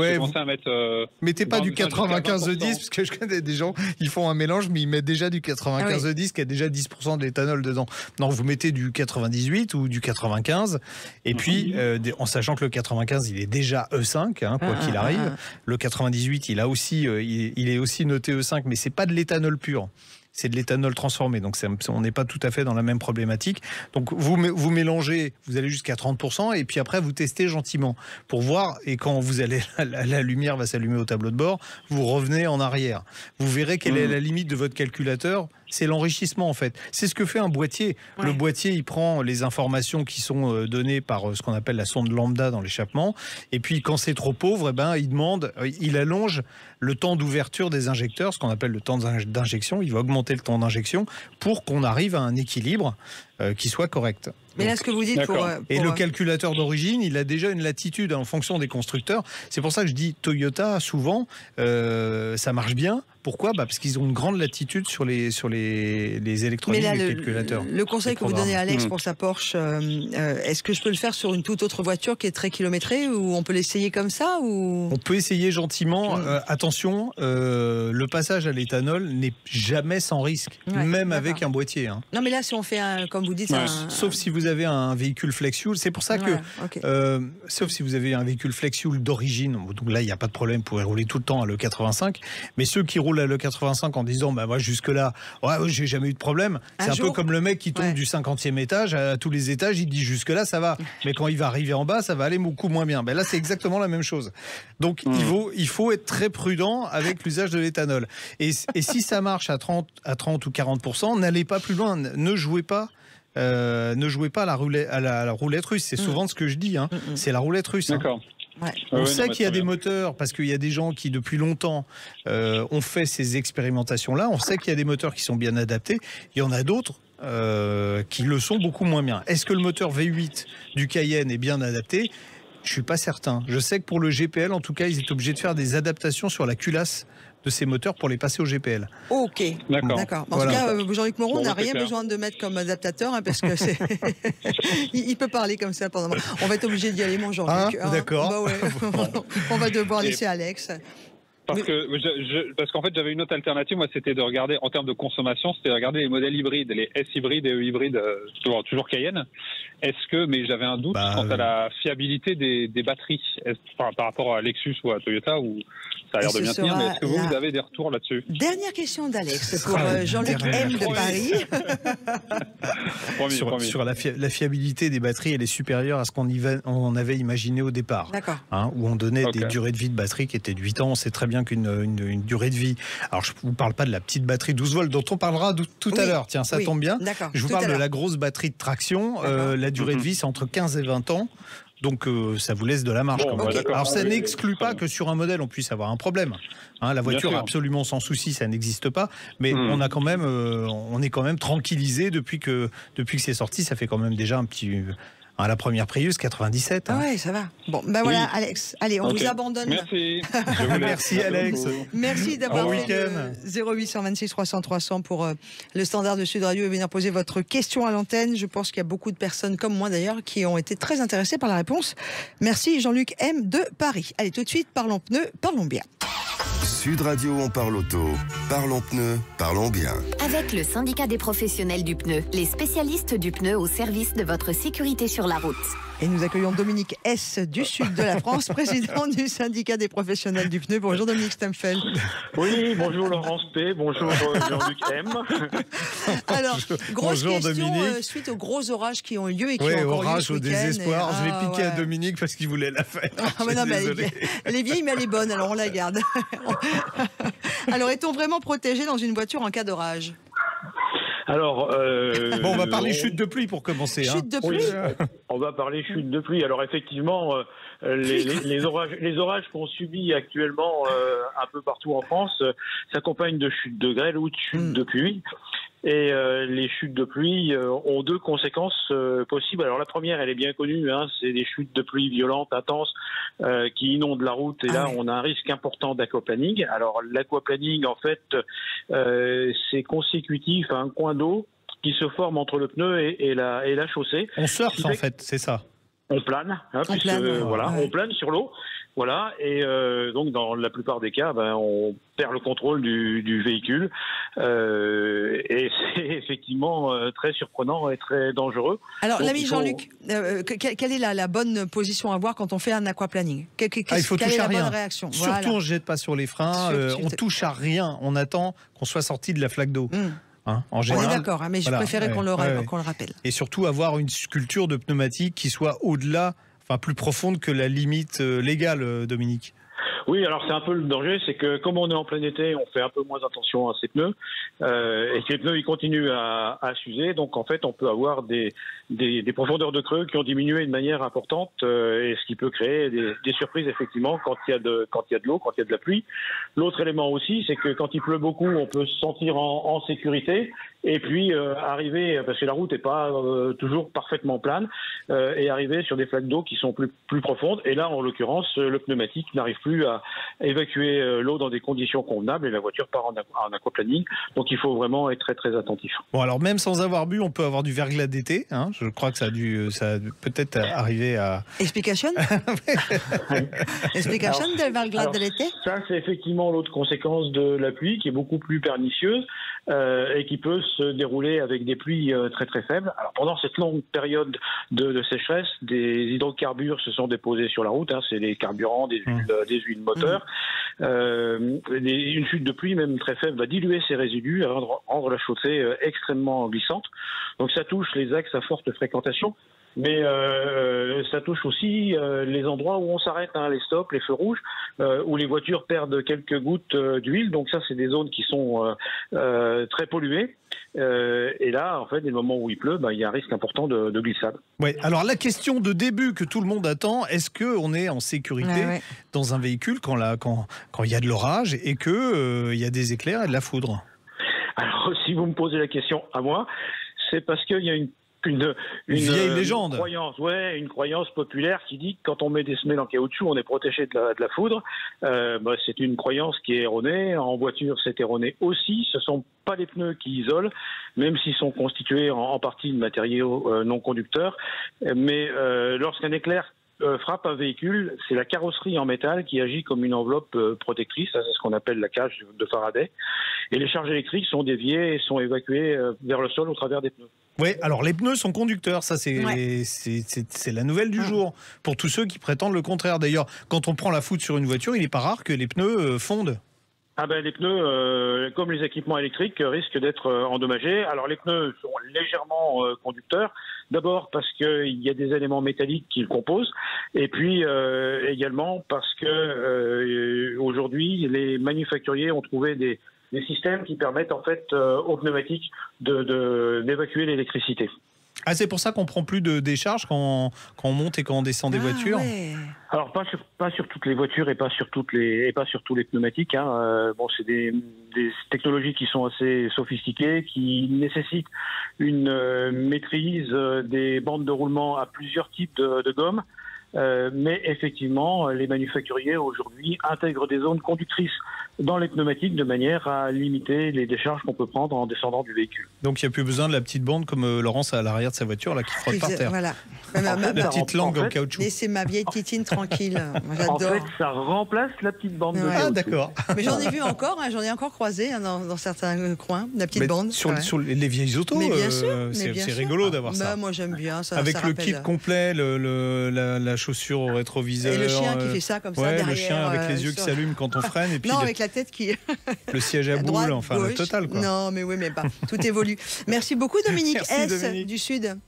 Mettez pas du 95-10 parce que je connais des gens, ils font un mélange, mais ils mettent déjà du 95-10 qui a déjà 10% d'éthanol dedans. Non, vous mettez du 98 ou du 95, et puis en sachant que le 95 il est déjà E5, quoi qu'il arrive. Le 98 il est aussi noté E5, mais c'est pas de l'éthanol pur. C'est de l'éthanol transformé, donc on n'est pas tout à fait dans la même problématique. Donc vous mélangez, vous allez jusqu'à 30%, et puis après vous testez gentiment pour voir, et quand vous allez, la lumière va s'allumer au tableau de bord, vous revenez en arrière. Vous verrez quelle est la limite de votre calculateur. C'est l'enrichissement en fait. C'est ce que fait un boîtier. Le boîtier, il prend les informations qui sont données par ce qu'on appelle la sonde lambda dans l'échappement, et puis quand c'est trop pauvre, il allonge le temps d'ouverture des injecteurs, ce qu'on appelle le temps d'injection. Il va augmenter le temps d'injection pour qu'on arrive à un équilibre qui soit correct. Mais là, ce que vous dites Et le calculateur d'origine, il a déjà une latitude en fonction des constructeurs. C'est pour ça que je dis Toyota, souvent, ça marche bien. Pourquoi ? Parce qu'ils ont une grande latitude sur les électroniques des calculateurs. Le conseil que vous donnez à Alex pour sa Porsche, est-ce que je peux le faire sur une toute autre voiture qui est très kilométrée, ou on peut l'essayer comme ça ou... On peut essayer gentiment. Attention, le passage à l'éthanol n'est jamais sans risque, même avec un boîtier. Non, mais là, si on fait, comme vous dites. Sauf si vous avez un véhicule flex-fuel. C'est pour ça que, sauf si vous avez un véhicule flex-fuel d'origine, donc là, il n'y a pas de problème, vous pouvez rouler tout le temps à l'E85. Mais ceux qui roulent à l'E85 en disant, bah, moi, jusque-là, j'ai jamais eu de problème, c'est un peu comme le mec qui tombe du 50e étage, à tous les étages, il dit jusque-là, ça va. Mais quand il va arriver en bas, ça va aller beaucoup moins bien. Ben là, c'est exactement la même chose. Donc, il faut être très prudent avec l'usage de l'éthanol. Et si ça marche à 30 ou 40%, n'allez pas plus loin. Ne jouez pas à la roulette russe. C'est souvent ce que je dis. Hein. C'est la roulette russe. D'accord. Ouais. On sait qu'il y a des moteurs, parce qu'il y a des gens qui depuis longtemps ont fait ces expérimentations-là. On sait qu'il y a des moteurs qui sont bien adaptés. Il y en a d'autres qui le sont beaucoup moins bien. Est-ce que le moteur V8 du Cayenne est bien adapté ? Je suis pas certain. Je sais que pour le GPL, en tout cas, ils étaient obligés de faire des adaptations sur la culasse de ces moteurs pour les passer au GPL. Ok, d'accord. En tout cas, Jean-Luc Moreau n'a rien clair. besoin de mettre comme adaptateur, hein, parce que c'est il peut parler comme ça pendant. On va être obligé d'y aller, mon Jean-Luc. D'accord. Bah ouais. On va devoir laisser Alex. Parce qu'en fait, j'avais une autre alternative, moi, c'était de regarder, en termes de consommation, c'était de regarder les modèles hybrides, les S hybrides et E hybrides, toujours Cayenne. Mais j'avais un doute quant à la fiabilité des batteries, par rapport à Lexus ou à Toyota, où ça a l'air de bien tenir, mais est-ce que vous avez des retours là-dessus ? Dernière question d'Alex pour Jean-Luc M de Paris. Sur la fiabilité des batteries, elle est supérieure à ce qu'on avait imaginé au départ. D'accord. Hein, où on donnait des durées de vie de batterie qui étaient de 8 ans. On sait très bien qu'une durée de vie. Alors, je ne vous parle pas de la petite batterie 12 volts dont on parlera tout à l'heure. Tiens, ça tombe bien. Je vous parle de la grosse batterie de traction. La durée de vie, c'est entre 15 et 20 ans. Donc, ça vous laisse de la marge. Alors, ça n'exclut pas que sur un modèle, on puisse avoir un problème. Hein, la voiture, absolument sans souci, ça n'existe pas. Mais on est quand même tranquillisé depuis que c'est sorti. Ça fait quand même déjà un petit... la première Prius, 97. Ah ouais, ça va. Bon, ben voilà, Alex. Allez, on vous abandonne. Merci. Merci, Alex. Merci d'avoir fait le 0826 300 300 pour le standard de Sud Radio et venir poser votre question à l'antenne. Je pense qu'il y a beaucoup de personnes, comme moi d'ailleurs, qui ont été très intéressées par la réponse. Merci, Jean-Luc M de Paris. Allez, tout de suite, parlons pneus, parlons bien. Sud Radio, on parle auto. Parlons pneus, parlons bien. Avec le syndicat des professionnels du pneu, les spécialistes du pneu au service de votre sécurité sur la route. Et nous accueillons Dominique S du sud de la France, président du syndicat des professionnels du pneu. Bonjour Dominique Stemfeld. Oui, bonjour Laurence P, bonjour Jean-Luc M. Alors, grosse bonjour question Dominique. Suite aux gros orages qui ont eu lieu et qui ont encore lieu orage ce au week-end. désespoir. Je vais piquer à Dominique parce qu'il voulait la faire. Elle est vieille mais elle est bonne, alors on la garde. Alors, est-on vraiment protégé dans une voiture en cas d'orage ? Alors, on va parler chute de pluie pour commencer. Chute de pluie. On va parler chute de pluie. Alors effectivement, les orages qu'on subit actuellement un peu partout en France s'accompagnent de chutes de grêle ou de chutes de pluie. Et les chutes de pluie ont deux conséquences possibles. Alors la première, elle est bien connue, c'est des chutes de pluie violentes, intenses, qui inondent la route. Et là, on a un risque important d'aquaplaning. Alors l'aquaplaning, en fait, c'est consécutif à un coin d'eau qui se forme entre le pneu et la chaussée. On surfe, en fait, c'est ça. On plane, on plane sur l'eau. Voilà, et donc dans la plupart des cas, on perd le contrôle du véhicule et c'est effectivement très surprenant et très dangereux. Alors l'ami Jean-Luc, quelle est la bonne position à avoir quand on fait un aquaplaning ? Il faut toucher à rien. Bonne réaction ? Surtout on ne jette pas sur les freins, on touche à rien, on attend qu'on soit sorti de la flaque d'eau. En général, on est d'accord, mais je préférais qu'on le rappelle. Et surtout avoir une sculpture de pneumatique qui soit au-delà, plus profonde que la limite légale, Dominique. Oui, alors c'est un peu le danger, c'est que comme on est en plein été, on fait un peu moins attention à ces pneus, et ces pneus ils continuent à s'user, donc en fait on peut avoir des profondeurs de creux qui ont diminué de manière importante, et ce qui peut créer des surprises effectivement quand il y a de l'eau, quand il y a de la pluie. L'autre élément aussi, c'est que quand il pleut beaucoup, on peut se sentir en sécurité, et puis arriver, parce que la route n'est pas toujours parfaitement plane, et arriver sur des flaques d'eau qui sont plus profondes, et là en l'occurrence le pneumatique n'arrive plus à évacuer l'eau dans des conditions convenables et la voiture part en aquaplaning. Donc il faut vraiment être très très attentif. Bon, alors même sans avoir bu, on peut avoir du verglas d'été. Je crois que ça a peut-être arrivé à... Explication Explication de verglas de l'été. Ça, c'est effectivement l'autre conséquence de la pluie qui est beaucoup plus pernicieuse. et qui peut se dérouler avec des pluies très très faibles. Alors pendant cette longue période de sécheresse, des hydrocarbures se sont déposés sur la route, hein, c'est des carburants, des huiles moteurs. Une chute de pluie même très faible va diluer ces résidus, rendre la chaussée extrêmement glissante. Donc ça touche les axes à forte fréquentation. Mais ça touche aussi les endroits où on s'arrête, hein, les stops, les feux rouges, où les voitures perdent quelques gouttes d'huile. Donc ça, c'est des zones qui sont très polluées. Et là, en fait, des moments où il pleut, il y a un risque important de glissade. Ouais. Alors la question de début que tout le monde attend, est-ce qu'on est en sécurité dans un véhicule quand il y a de l'orage et qu'il y a des éclairs et de la foudre? Alors, si vous me posez la question à moi, c'est parce qu'il y a une vieille légende. Une croyance populaire qui dit que quand on met des semelles en caoutchouc, on est protégé de la foudre. C'est une croyance qui est erronée. En voiture, c'est erroné aussi. Ce ne sont pas les pneus qui isolent, même s'ils sont constitués en partie de matériaux non conducteurs. Mais lorsqu'un éclair frappe un véhicule, c'est la carrosserie en métal qui agit comme une enveloppe protectrice. Ça, c'est ce qu'on appelle la cage de Faraday. Et les charges électriques sont déviées et sont évacuées vers le sol au travers des pneus. Oui, alors les pneus sont conducteurs, ça c'est la nouvelle du jour, pour tous ceux qui prétendent le contraire. D'ailleurs, quand on prend la foudre sur une voiture, il n'est pas rare que les pneus fondent. Les pneus, comme les équipements électriques, risquent d'être endommagés. Alors les pneus sont légèrement conducteurs, d'abord parce qu'il y a des éléments métalliques qui le composent, et puis également parce que aujourd'hui les manufacturiers ont trouvé des systèmes qui permettent en fait aux pneumatiques d'évacuer l'électricité. Ah, c'est pour ça qu'on prend plus de décharge quand on monte et quand on descend des voitures. Ouais. Alors pas sur toutes les voitures et pas sur tous les pneumatiques. Hein. C'est des technologies qui sont assez sophistiquées, qui nécessitent une maîtrise des bandes de roulement à plusieurs types de gommes. Mais effectivement, les manufacturiers aujourd'hui intègrent des zones conductrices dans les pneumatiques de manière à limiter les décharges qu'on peut prendre en descendant du véhicule. Donc il n'y a plus besoin de la petite bande comme Laurence a à l'arrière de sa voiture là, qui frotte par terre. Voilà. La petite langue en caoutchouc. Laissez ma vieille titine tranquille. Moi, j'adore. En fait, ça remplace la petite bande de caoutchouc. Ah d'accord. Mais j'en ai vu encore, j'en ai encore croisé dans certains coins, la petite bande. Sur les vieilles autos, c'est rigolo d'avoir ça. Moi j'aime bien ça. Avec ça le rappelle... kit complet, la chaussure au rétroviseur. Et le chien qui fait ça comme ça derrière. Le chien avec les yeux qui s'allument quand on freine. Et puis avec la tête qui... Le siège à boule, enfin le total quoi. Non mais oui, mais pas. Tout évolue. Merci beaucoup Dominique. Merci, Dominique. Du Sud.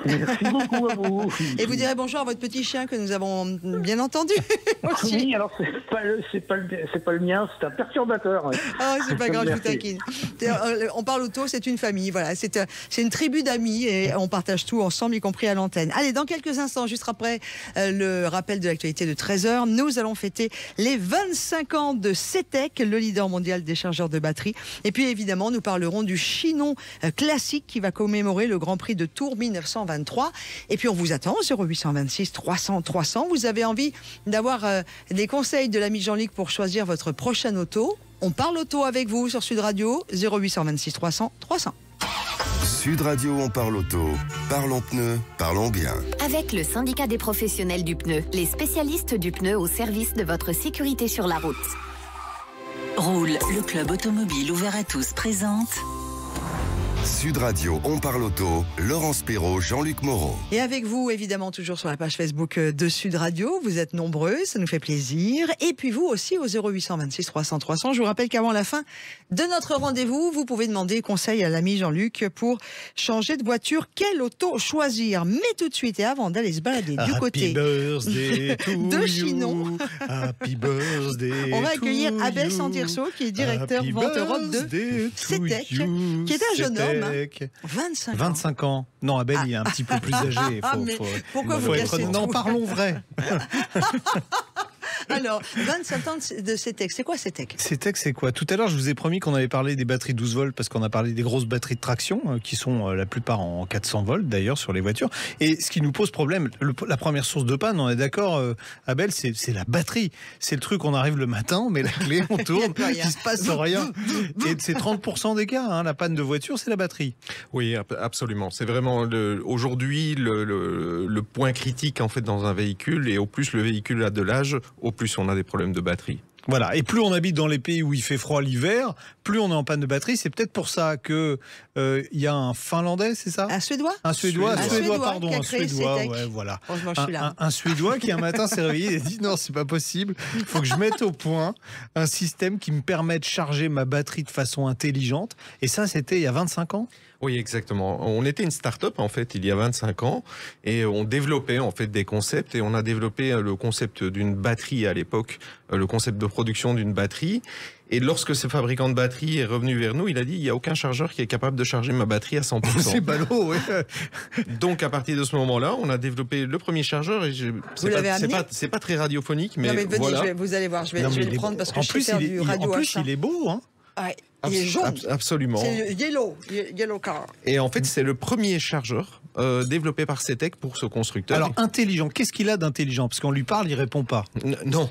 Merci beaucoup à vous. Et vous direz bonjour à votre petit chien que nous avons bien entendu. Oui, alors c'est pas le mien, c'est un perturbateur. Ah, c'est pas grave, je vous taquine. On parle auto, c'est une famille, voilà, c'est une tribu d'amis et on partage tout ensemble, y compris à l'antenne. Allez, dans quelques instants, juste après le rappel de l'actualité de 13h, nous allons fêter les 25 ans de CETEC, le leader mondial des chargeurs de batterie. Et puis évidemment, nous parlerons du Chinon classique qui va commémorer le Grand Prix de Tours 1923. Et puis on vous attend au 0826 300 300. Vous avez envie d'avoir des conseils de l'ami Jean-Luc pour choisir votre prochaine auto? On parle auto avec vous sur Sud Radio, 0826 300 300. Sud Radio, on parle auto. Parlons pneus, parlons bien. Avec le syndicat des professionnels du pneu, les spécialistes du pneu au service de votre sécurité sur la route. Roule, le club automobile ouvert à tous présente... Sud Radio, on parle auto, Laurence Perrault, Jean-Luc Moreau. Et avec vous, évidemment, toujours sur la page Facebook de Sud Radio. Vous êtes nombreux, ça nous fait plaisir. Et puis vous aussi au 0826 300 300. Je vous rappelle qu'avant la fin de notre rendez-vous, vous pouvez demander conseil à l'ami Jean-Luc pour changer de voiture. Quelle auto choisir? Mais tout de suite, et avant d'aller se balader du côté de Chinon, Happy birthday on va accueillir Abel Santirso, qui est directeur vente Europe de CETEC, qui est un jeune homme. 25 ans. Non, Abel, il est un petit peu plus âgé. Pourquoi vous cassez tout ? Non, parlons vrai. Alors, 25 ans de CETEC. C'est quoi CETEC ? CETEC, c'est quoi ? Tout à l'heure, je vous ai promis qu'on allait parler des batteries 12 volts parce qu'on a parlé des grosses batteries de traction qui sont la plupart en 400 volts d'ailleurs sur les voitures. Et ce qui nous pose problème, la première source de panne, on est d'accord, Abel, c'est la batterie. C'est le truc, on arrive le matin, on met la clé, on tourne, il se passe rien. Et c'est 30% des cas, la panne de voiture, c'est la batterie. Oui, absolument. C'est vraiment aujourd'hui le point critique en fait dans un véhicule, et au plus le véhicule a de l'âge, au plus on a des problèmes de batterie. Voilà, et plus on habite dans les pays où il fait froid l'hiver, plus on est en panne de batterie. C'est peut-être pour ça que y a un Finlandais, c'est ça? Un Suédois? Un Suédois, pardon, qui a créé CETEC. Ouais, voilà. Heureusement, je suis là. Un Suédois qui un matin s'est réveillé et a dit non, c'est pas possible. Il faut que je mette au point un système qui me permet de charger ma batterie de façon intelligente. Et ça, c'était il y a 25 ans. Oui, exactement. On était une start-up, en fait, il y a 25 ans, et on développait, en fait, des concepts, et on a développé le concept d'une batterie à l'époque, le concept de production d'une batterie. Et lorsque ce fabricant de batterie est revenu vers nous, il a dit, il n'y a aucun chargeur qui est capable de charger ma batterie à 100%. C'est ballot, oui. Donc, à partir de ce moment-là, on a développé le premier chargeur, et c'est pas très radiophonique, mais, non, mais venez, voilà. vous allez voir, je vais le prendre parce que je sais faire du radio. En plus, il est beau, hein. Ouais. Il est jaune. Absolument. C'est yellow car. Et en fait, c'est le premier chargeur développé par CETEC pour ce constructeur. Alors, intelligent, qu'est-ce qu'il a d'intelligent? Parce qu'on lui parle, il répond pas. Non.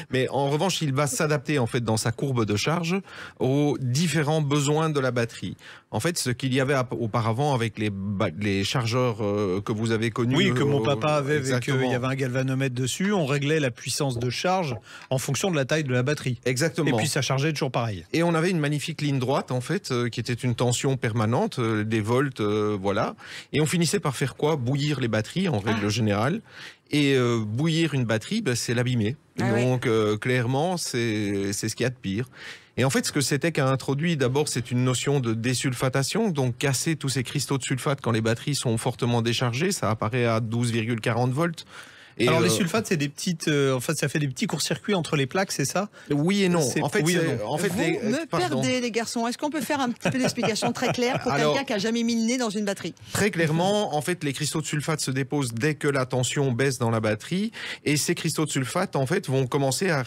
Mais en revanche, il va s'adapter en fait dans sa courbe de charge aux différents besoins de la batterie. En fait, ce qu'il y avait auparavant avec les chargeurs que vous avez connus. Oui, que mon papa avait, il y avait un galvanomètre dessus, on réglait la puissance de charge en fonction de la taille de la batterie. Exactement. Et puis ça chargeait toujours pareil. Et on avait une magnifique ligne droite, en fait, qui était une tension permanente, des volts, voilà. Et on finissait par faire quoi? Bouillir les batteries, en règle générale. Et bouillir une batterie, c'est l'abîmer. Donc, clairement, c'est ce qu'il y a de pire. Et en fait, ce que CETEC a introduit, d'abord, c'est une notion de désulfatation, donc casser tous ces cristaux de sulfate quand les batteries sont fortement déchargées, ça apparaît à 12,40 volts. Et alors les sulfates, c'est des petites, en fait, ça fait des petits courts-circuits entre les plaques, c'est ça? Oui et non. En fait, vous me perdez, les garçons. Est-ce qu'on peut faire un petit peu d'explication très claire pour quelqu'un qui a jamais mis le nez dans une batterie? Très clairement, en fait, les cristaux de sulfate se déposent dès que la tension baisse dans la batterie, et ces cristaux de sulfate, en fait, vont commencer à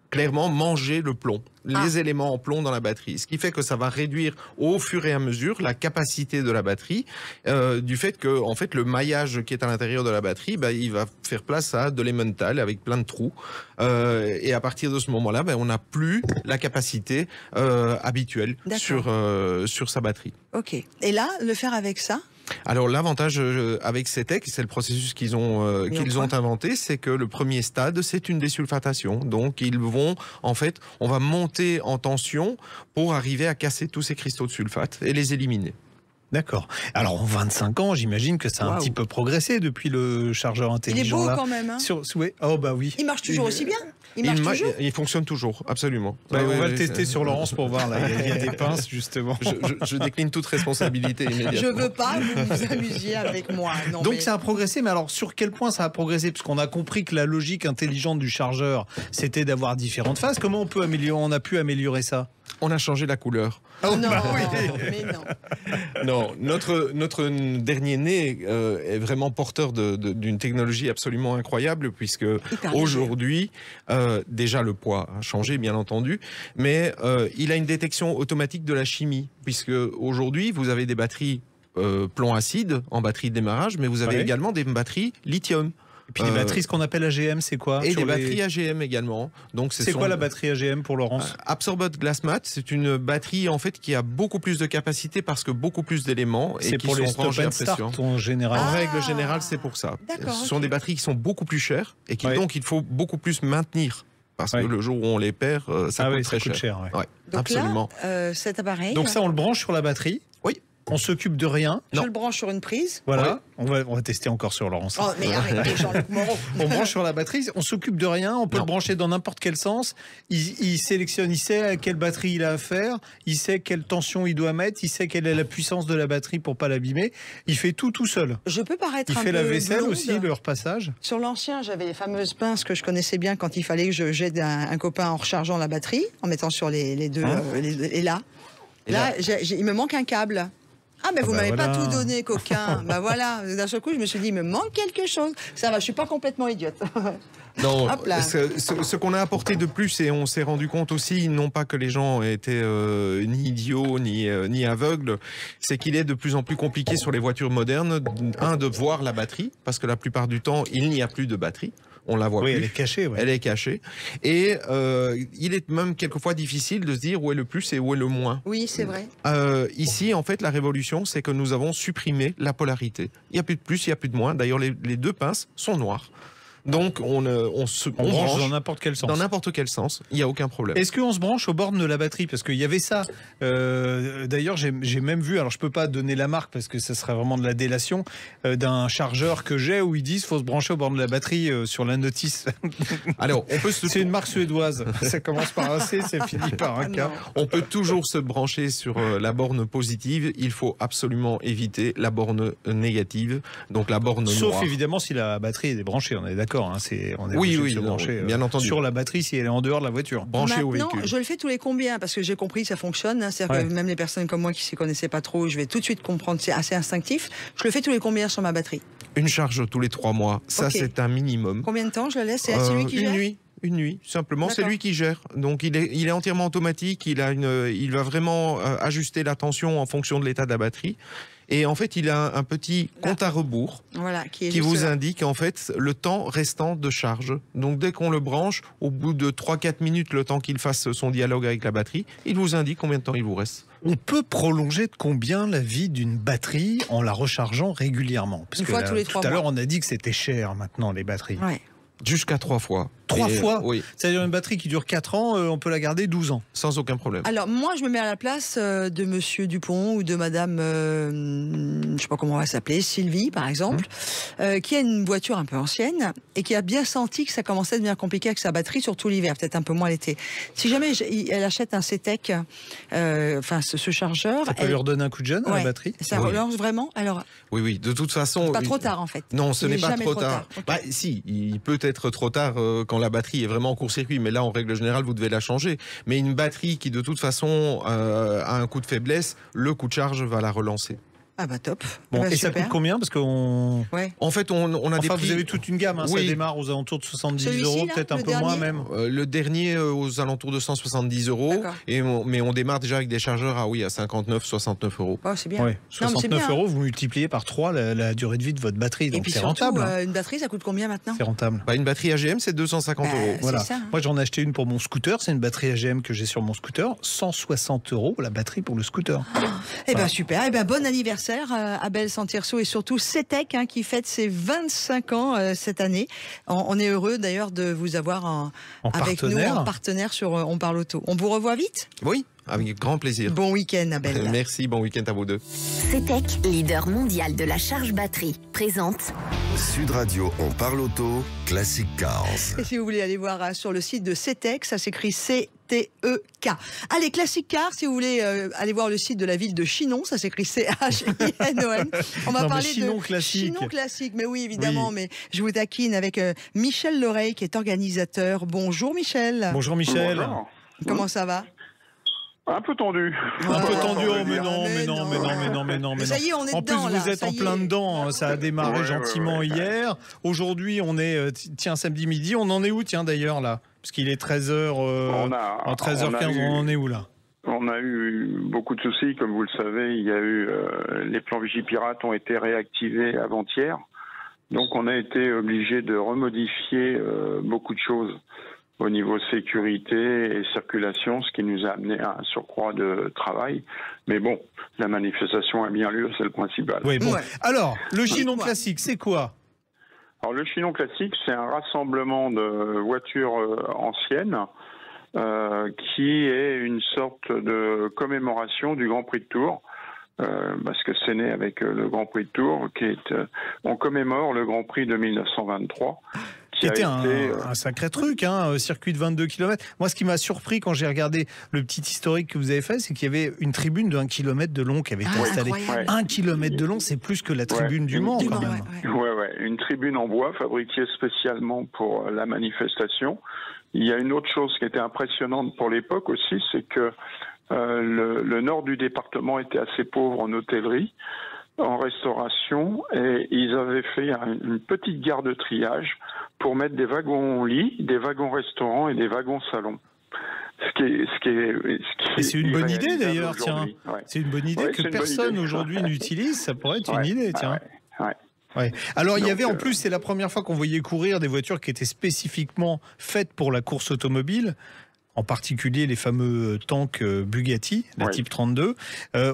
clairement manger le plomb, les éléments en plomb dans la batterie. Ce qui fait que ça va réduire au fur et à mesure la capacité de la batterie, du fait que en fait, le maillage qui est à l'intérieur de la batterie, il va faire place à de l'emmental avec plein de trous. Et à partir de ce moment-là, on n'a plus la capacité habituelle sur sa batterie. Ok. Et là, le faire avec ça? Alors l'avantage avec CETEC, c'est le processus qu'ils ont inventé, c'est que le premier stade, c'est une désulfatation. Donc on va monter en tension pour arriver à casser tous ces cristaux de sulfate et les éliminer. D'accord. Alors en 25 ans, j'imagine que ça a un petit peu progressé depuis le chargeur intelligent. Il est beau quand même. Hein. Oh bah oui. Il marche toujours aussi bien. Il fonctionne toujours, absolument. On va le tester sur Laurence pour voir. Là, il y a des pinces justement. Je décline toute responsabilité immédiatement. Je veux pas que vous vous amusiez avec moi. Non, donc ça a progressé, mais alors sur quel point ça a progressé? Puisqu'on a compris que la logique intelligente du chargeur, c'était d'avoir différentes phases. Comment on a pu améliorer ça? On a changé la couleur. Oh non, mais non. Non, notre dernier né est vraiment porteur d'une technologie absolument incroyable, puisque aujourd'hui, déjà le poids a changé, bien entendu, mais il a une détection automatique de la chimie, puisque aujourd'hui, vous avez des batteries plomb acide en batterie de démarrage, mais vous avez également des batteries lithium. Et puis les batteries, ce qu'on appelle AGM, c'est quoi? Et des batteries AGM également. Donc c'est quoi la batterie AGM pour Laurence? Absorbed Glass Mat, c'est une batterie en fait qui a beaucoup plus de capacité parce que beaucoup plus d'éléments et qui pour les sont rangés à stop pression. and start en général. En règle générale, c'est pour ça. Ce sont des batteries qui sont beaucoup plus chères et qui donc il faut beaucoup plus maintenir. Parce que le jour où on les perd, ça coûte très cher. Donc absolument. Là, cet appareil. Donc ça, on le branche sur la batterie. Oui. On s'occupe de rien. Je le branche sur une prise. Voilà. On va tester encore sur Laurence. Oh, mais arrêtez, Jean-Luc Moreau. On branche sur la batterie. On s'occupe de rien. On peut le brancher dans n'importe quel sens. Il sélectionne, il sait à quelle batterie il a à faire. Il sait quelle tension il doit mettre. Il sait quelle est la puissance de la batterie pour pas l'abîmer. Il fait tout seul. Je peux paraître il un fait peu la vaisselle blonde. aussi, le repassage. Sur l'ancien, j'avais les fameuses pinces que je connaissais bien quand il fallait que j'aide un copain en rechargeant la batterie, en mettant sur les deux. Et là, il me manque un câble. Ah, mais vous m'avez pas tout donné, coquin. Bah voilà, d'un seul coup, je me suis dit, il me manque quelque chose. Ça va, je suis pas complètement idiote. Non, ce qu'on a apporté de plus, et on s'est rendu compte aussi, non pas que les gens étaient ni idiots, ni aveugles, c'est qu'il est de plus en plus compliqué sur les voitures modernes, de voir la batterie, parce que la plupart du temps, il n'y a plus de batterie. On la voit plus. Elle est cachée. Elle est cachée. Et il est même quelquefois difficile de se dire où est le plus et où est le moins. Oui, c'est vrai. Ici, en fait, la révolution, c'est que nous avons supprimé la polarité. Il n'y a plus de plus, il n'y a plus de moins. D'ailleurs, les deux pinces sont noires. Donc on se branche dans n'importe quel sens. Dans n'importe quel sens, il n'y a aucun problème. Est-ce qu'on se branche aux bornes de la batterie? Parce qu'il y avait ça. D'ailleurs, j'ai même vu, alors je ne peux pas donner la marque parce que ça serait vraiment de la délation, d'un chargeur que j'ai où ils disent qu'il faut se brancher aux bornes de la batterie sur la notice. Alors, c'est une marque suédoise. Ça commence par un C, ça finit par un K. On peut toujours se brancher sur la borne positive. Il faut absolument éviter la borne négative, donc la borne noire. Sauf évidemment si la batterie est débranchée, on est d'accord. Hein, on est obligé de se brancher bien entendu. Sur la batterie si elle est en dehors de la voiture. Branchée au véhicule. Je le fais tous les combien? Parce que j'ai compris, ça fonctionne. Hein, c'est-à-dire que même les personnes comme moi qui ne s'y connaissaient pas trop, je vais tout de suite comprendre, c'est assez instinctif. Je le fais tous les combien sur ma batterie? Une charge tous les 3 mois, ça c'est un minimum. Combien de temps je la laisse? C'est lui qui gère? Une nuit, simplement, c'est lui qui gère. Donc il est entièrement automatique, il va vraiment ajuster la tension en fonction de l'état de la batterie. Et en fait, il a un petit compte à rebours qui vous indique en fait le temps restant de charge. Donc dès qu'on le branche, au bout de 3-4 minutes, le temps qu'il fasse son dialogue avec la batterie, il vous indique combien de temps il vous reste. On peut prolonger de combien la vie d'une batterie en la rechargeant régulièrement? Parce Une fois tous les 3 mois. Tout à l'heure, on a dit que c'était cher maintenant, les batteries. Ouais. Jusqu'à 3 fois. 3 fois? Oui. C'est-à-dire une batterie qui dure 4 ans, on peut la garder 12 ans. Sans aucun problème. Alors moi, je me mets à la place de monsieur Dupont ou de madame, je ne sais pas comment on va s'appeler, Sylvie par exemple, qui a une voiture un peu ancienne et qui a bien senti que ça commençait à devenir compliqué avec sa batterie, surtout l'hiver, peut-être un peu moins l'été. Si jamais elle achète un CTEC, ce chargeur... Ça peut lui redonner un coup de jeune à la batterie? Ça relance vraiment? Alors, oui, de toute façon... Pas trop tard en fait. Non, ce n'est pas trop tard. Okay. Si, il peut être trop tard quand la batterie est vraiment en court-circuit, mais là, en règle générale, vous devez la changer. Mais une batterie qui, de toute façon, a un coup de faiblesse, le coup de charge va la relancer. Ah bah top. Bon, et ça coûte combien? Parce qu'on... En fait, on a des prix... vous avez toute une gamme, hein, ça démarre aux alentours de 70 €, peut-être un peu moins même. Le dernier aux alentours de 170 €, mais on démarre déjà avec des chargeurs à 59-69 €. Oh, c'est bien. Ouais, 69 €, vous multipliez par 3 la durée de vie de votre batterie, donc c'est rentable. Une batterie, ça coûte combien maintenant? C'est rentable. Une batterie AGM, c'est 250 €. Voilà. Ça, hein. Moi, j'en ai acheté une pour mon scooter, c'est une batterie AGM que j'ai sur mon scooter, 160 € la batterie pour le scooter. Eh ben super, bon anniversaire à Belle Santirso et surtout CETEC qui fête ses 25 ans cette année. On est heureux d'ailleurs de vous avoir avec nous en partenaire sur On Parle Auto. On vous revoit vite? Oui, avec grand plaisir. Bon week-end à Belle. Merci, bon week-end à vous deux. CETEC, leader mondial de la charge batterie, présente Sud Radio, On Parle Auto, Classic Cars. Et si vous voulez aller voir sur le site de CETEC, ça s'écrit C-T-E-K. Allez, Classic Cars, si vous voulez aller voir le site de la ville de Chinon, ça s'écrit C-H-I-N-O-N. On va parler Chinon de classique. Chinon classique, mais oui, évidemment, mais je vous taquine avec Michel Loreille, qui est organisateur. Bonjour Michel. Bonjour Michel. Bonjour. Comment ça va? Un peu tendu. Un peu tendu, mais non. Ça y est, on est en dedans, plus, vous êtes en plein dedans. Ça a démarré gentiment hier. Aujourd'hui, on est, samedi midi. On en est où, d'ailleurs, là? Parce qu'il est 13h, en 13h15, on en est où, là? On a eu beaucoup de soucis, comme vous le savez. Il y a eu les plans Vigipirate ont été réactivés avant-hier. Donc, on a été obligé de remodifier beaucoup de choses au niveau sécurité et circulation, ce qui nous a amené à un surcroît de travail. Mais bon, la manifestation a bien lieu, c'est le principal. Oui, bon. Ouais. Alors, le Chinon classique, c'est quoi? Alors, le Chinon classique, c'est un rassemblement de voitures anciennes qui est une sorte de commémoration du Grand Prix de Tours. Parce que c'est né avec le Grand Prix de Tours, on commémore le Grand Prix de 1923. Qui était un sacré truc, circuit de 22 km. Moi, ce qui m'a surpris quand j'ai regardé le petit historique que vous avez fait, c'est qu'il y avait une tribune de 1 km de long qui avait été installée. 1 km de long, c'est plus que la tribune du Mans, quand même. Une tribune en bois fabriquée spécialement pour la manifestation. Il y a une autre chose qui était impressionnante pour l'époque aussi, c'est que le nord du département était assez pauvre en hôtellerie, en restauration, et ils avaient fait une petite gare de triage pour mettre des wagons-lits, des wagons-restaurants et des wagons-salons. C'est une bonne idée d'ailleurs, tiens. Ouais. C'est une bonne idée que personne aujourd'hui n'utilise, ça pourrait être une idée, tiens. Ouais. Alors, il y avait en plus, c'est la première fois qu'on voyait courir des voitures qui étaient spécifiquement faites pour la course automobile. En particulier les fameux tanks Bugatti, la Type 32.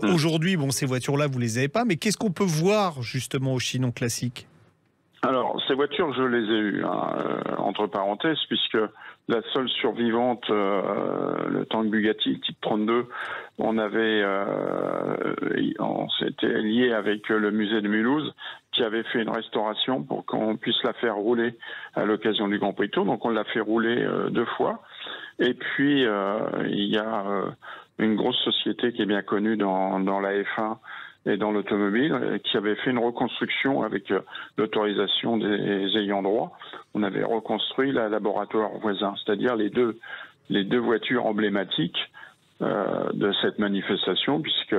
Aujourd'hui, ces voitures-là, vous les avez pas. Mais qu'est-ce qu'on peut voir justement au Chinon classique? Alors, ces voitures, je les ai eues, entre parenthèses, puisque la seule survivante, le tank Bugatti type 32, on s'était lié avec le musée de Mulhouse, qui avait fait une restauration pour qu'on puisse la faire rouler à l'occasion du Grand Prix Tour. Donc, on l'a fait rouler 2 fois. Et puis, il y a une grosse société qui est bien connue dans la F1 et dans l'automobile, qui avait fait une reconstruction avec l'autorisation des ayants droit. On avait reconstruit la laboratoire voisin, c'est-à-dire les deux voitures emblématiques de cette manifestation, puisque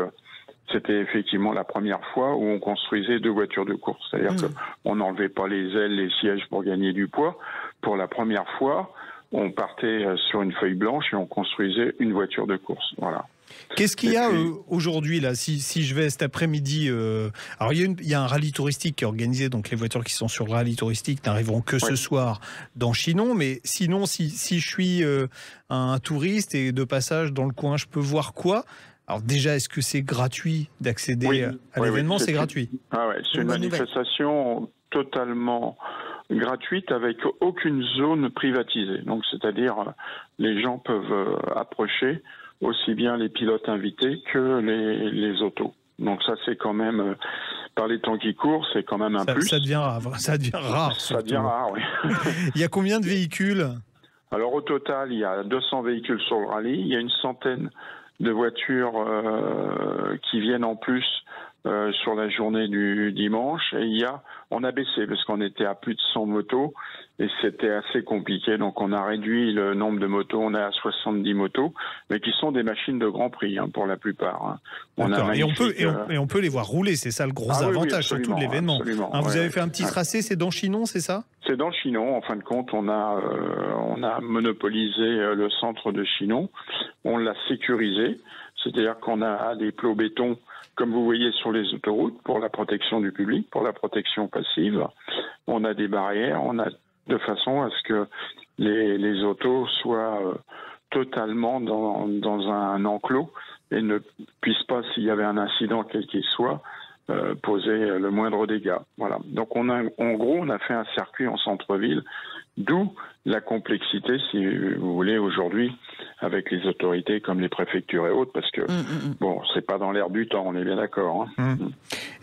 c'était effectivement la première fois où on construisait 2 voitures de course. C'est-à-dire qu'on n'enlevait pas les ailes, les sièges pour gagner du poids. Pour la première fois, on partait sur une feuille blanche et on construisait une voiture de course. Voilà. Qu'est-ce qu'il y a aujourd'hui là, si je vais cet après-midi alors il y a un rallye touristique qui est organisé, donc les voitures qui sont sur le rallye touristique n'arriveront que ce soir dans Chinon, mais sinon si je suis un touriste et de passage dans le coin, je peux voir quoi? Alors déjà, est-ce que c'est gratuit d'accéder à l'événement? C'est gratuit. C'est une manifestation totalement gratuite avec aucune zone privatisée. Donc c'est-à-dire les gens peuvent approcher aussi bien les pilotes invités que les autos. Donc ça, c'est quand même, par les temps qui courent, c'est quand même un plus. Ça devient rare. Ça devient rare, oui. Il y a combien de véhicules? Alors au total, il y a 200 véhicules sur le rallye. Il y a une centaine de voitures qui viennent en plus sur la journée du dimanche. Et on a baissé parce qu'on était à plus de 100 motos et c'était assez compliqué. Donc on a réduit le nombre de motos. On est à 70 motos, mais qui sont des machines de Grand Prix pour la plupart. Et on peut les voir rouler. C'est ça le gros avantage surtout de l'événement. Vous avez fait un petit tracé. C'est dans Chinon, c'est ça? C'est dans Chinon. En fin de compte, on a monopolisé le centre de Chinon. On l'a sécurisé. C'est-à-dire qu'on a des plots béton, comme vous voyez sur les autoroutes, pour la protection du public, pour la protection passive. On a des barrières, de façon à ce que les autos soient totalement dans un enclos et ne puissent pas, s'il y avait un incident quel qu'il soit, poser le moindre dégât. Voilà. Donc en gros, on a fait un circuit en centre-ville, d'où la complexité, si vous voulez, aujourd'hui, avec les autorités comme les préfectures et autres, parce que, c'est pas dans l'air du temps, on est bien d'accord.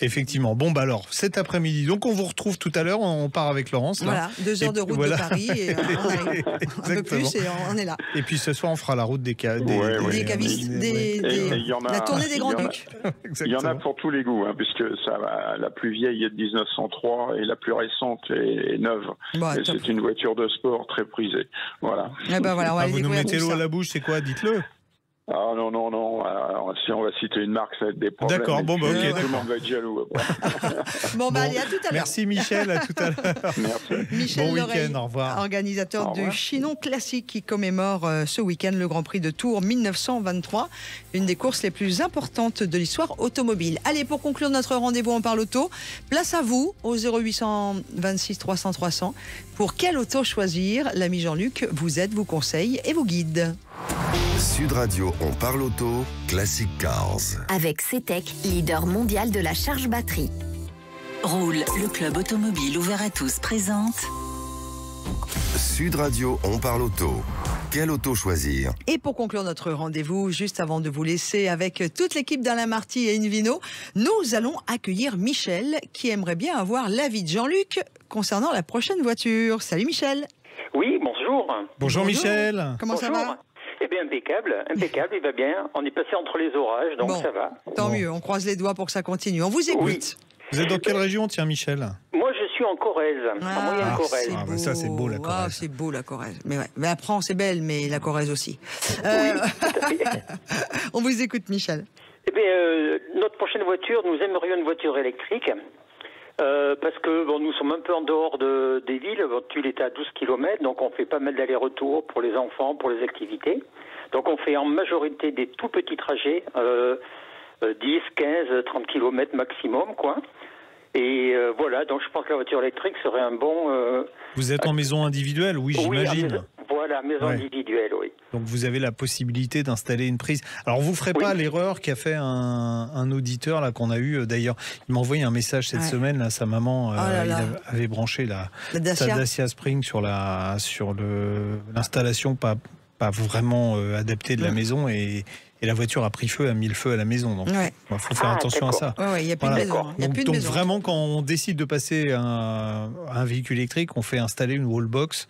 Effectivement. Bon, alors, cet après-midi, donc on vous retrouve tout à l'heure, on part avec Laurence. Là. Voilà, 2 heures de route de Paris, et on arrive un peu plus, et on est là. Et puis ce soir, on fera la route des cavistes, la tournée des Grands-Ducs. Il y en a pour tous les goûts, puisque la plus vieille est de 1903 et la plus récente est neuve. Et c'est une voiture de sport très prisée. Voilà. On va vous nous mettez l'eau à la bouche, c'est quoi? Dites-le. Ah non. Alors, si on va citer une marque, ça va être des problèmes. D'accord, tout le monde va être jaloux. Allez, à tout à l'heure. Merci Michel, à tout à l'heure. Merci. Michel week-end, au revoir. Organisateur du Chinon Classique qui commémore ce week-end le Grand Prix de Tours 1923, une des courses les plus importantes de l'histoire automobile. Allez, pour conclure notre rendez-vous On parle auto, place à vous au 0826 300 300. Pour quelle auto choisir? L'ami Jean-Luc vous aide, vous conseille et vous guide. Sud Radio, on parle auto, Classic Cars. Avec CETEC, leader mondial de la charge batterie. Roule, le club automobile ouvert à tous, présente Sud Radio, on parle auto. Quelle auto choisir? Et pour conclure notre rendez-vous, juste avant de vous laisser avec toute l'équipe d'Alain Marty et Invino, nous allons accueillir Michel qui aimerait bien avoir l'avis de Jean-Luc concernant la prochaine voiture. Salut Michel. Oui, bonjour. Bonjour Michel. Comment ça va? Eh bien, impeccable, il va bien. On est passé entre les orages, donc ça va. Tant mieux, on croise les doigts pour que ça continue. On vous écoute. Oui. Vous êtes dans quelle région, tiens, Michel? Moi, je suis en Corrèze, en moyenne Corrèze. Ça, c'est beau, la Corrèze. C'est beau, la Corrèze. Mais après, c'est belle, mais la Corrèze aussi. On vous écoute, Michel. Eh bien, notre prochaine voiture, nous aimerions une voiture électrique. Parce que nous sommes un peu en dehors des villes. Tulle est à 12 km, donc on fait pas mal d'allers-retours pour les enfants, pour les activités. Donc on fait en majorité des tout petits trajets, 10, 15, 30 km maximum, quoi. Et voilà, donc je pense que la voiture électrique serait un bon... Vous êtes en maison individuelle, oui, j'imagine. Voilà, maison individuelle, oui. Donc vous avez la possibilité d'installer une prise. Alors vous ne ferez pas l'erreur qu'a fait un auditeur là qu'on a eu. D'ailleurs, il m'a envoyé un message cette semaine. Là, sa maman il avait branché sa Dacia Spring sur l'installation pas vraiment adaptée de la maison et la voiture a pris feu, a mis le feu à la maison. Donc, il faut faire attention à ça. Il n'y a plus de maison. Donc vraiment, quand on décide de passer à un véhicule électrique, on fait installer une wallbox.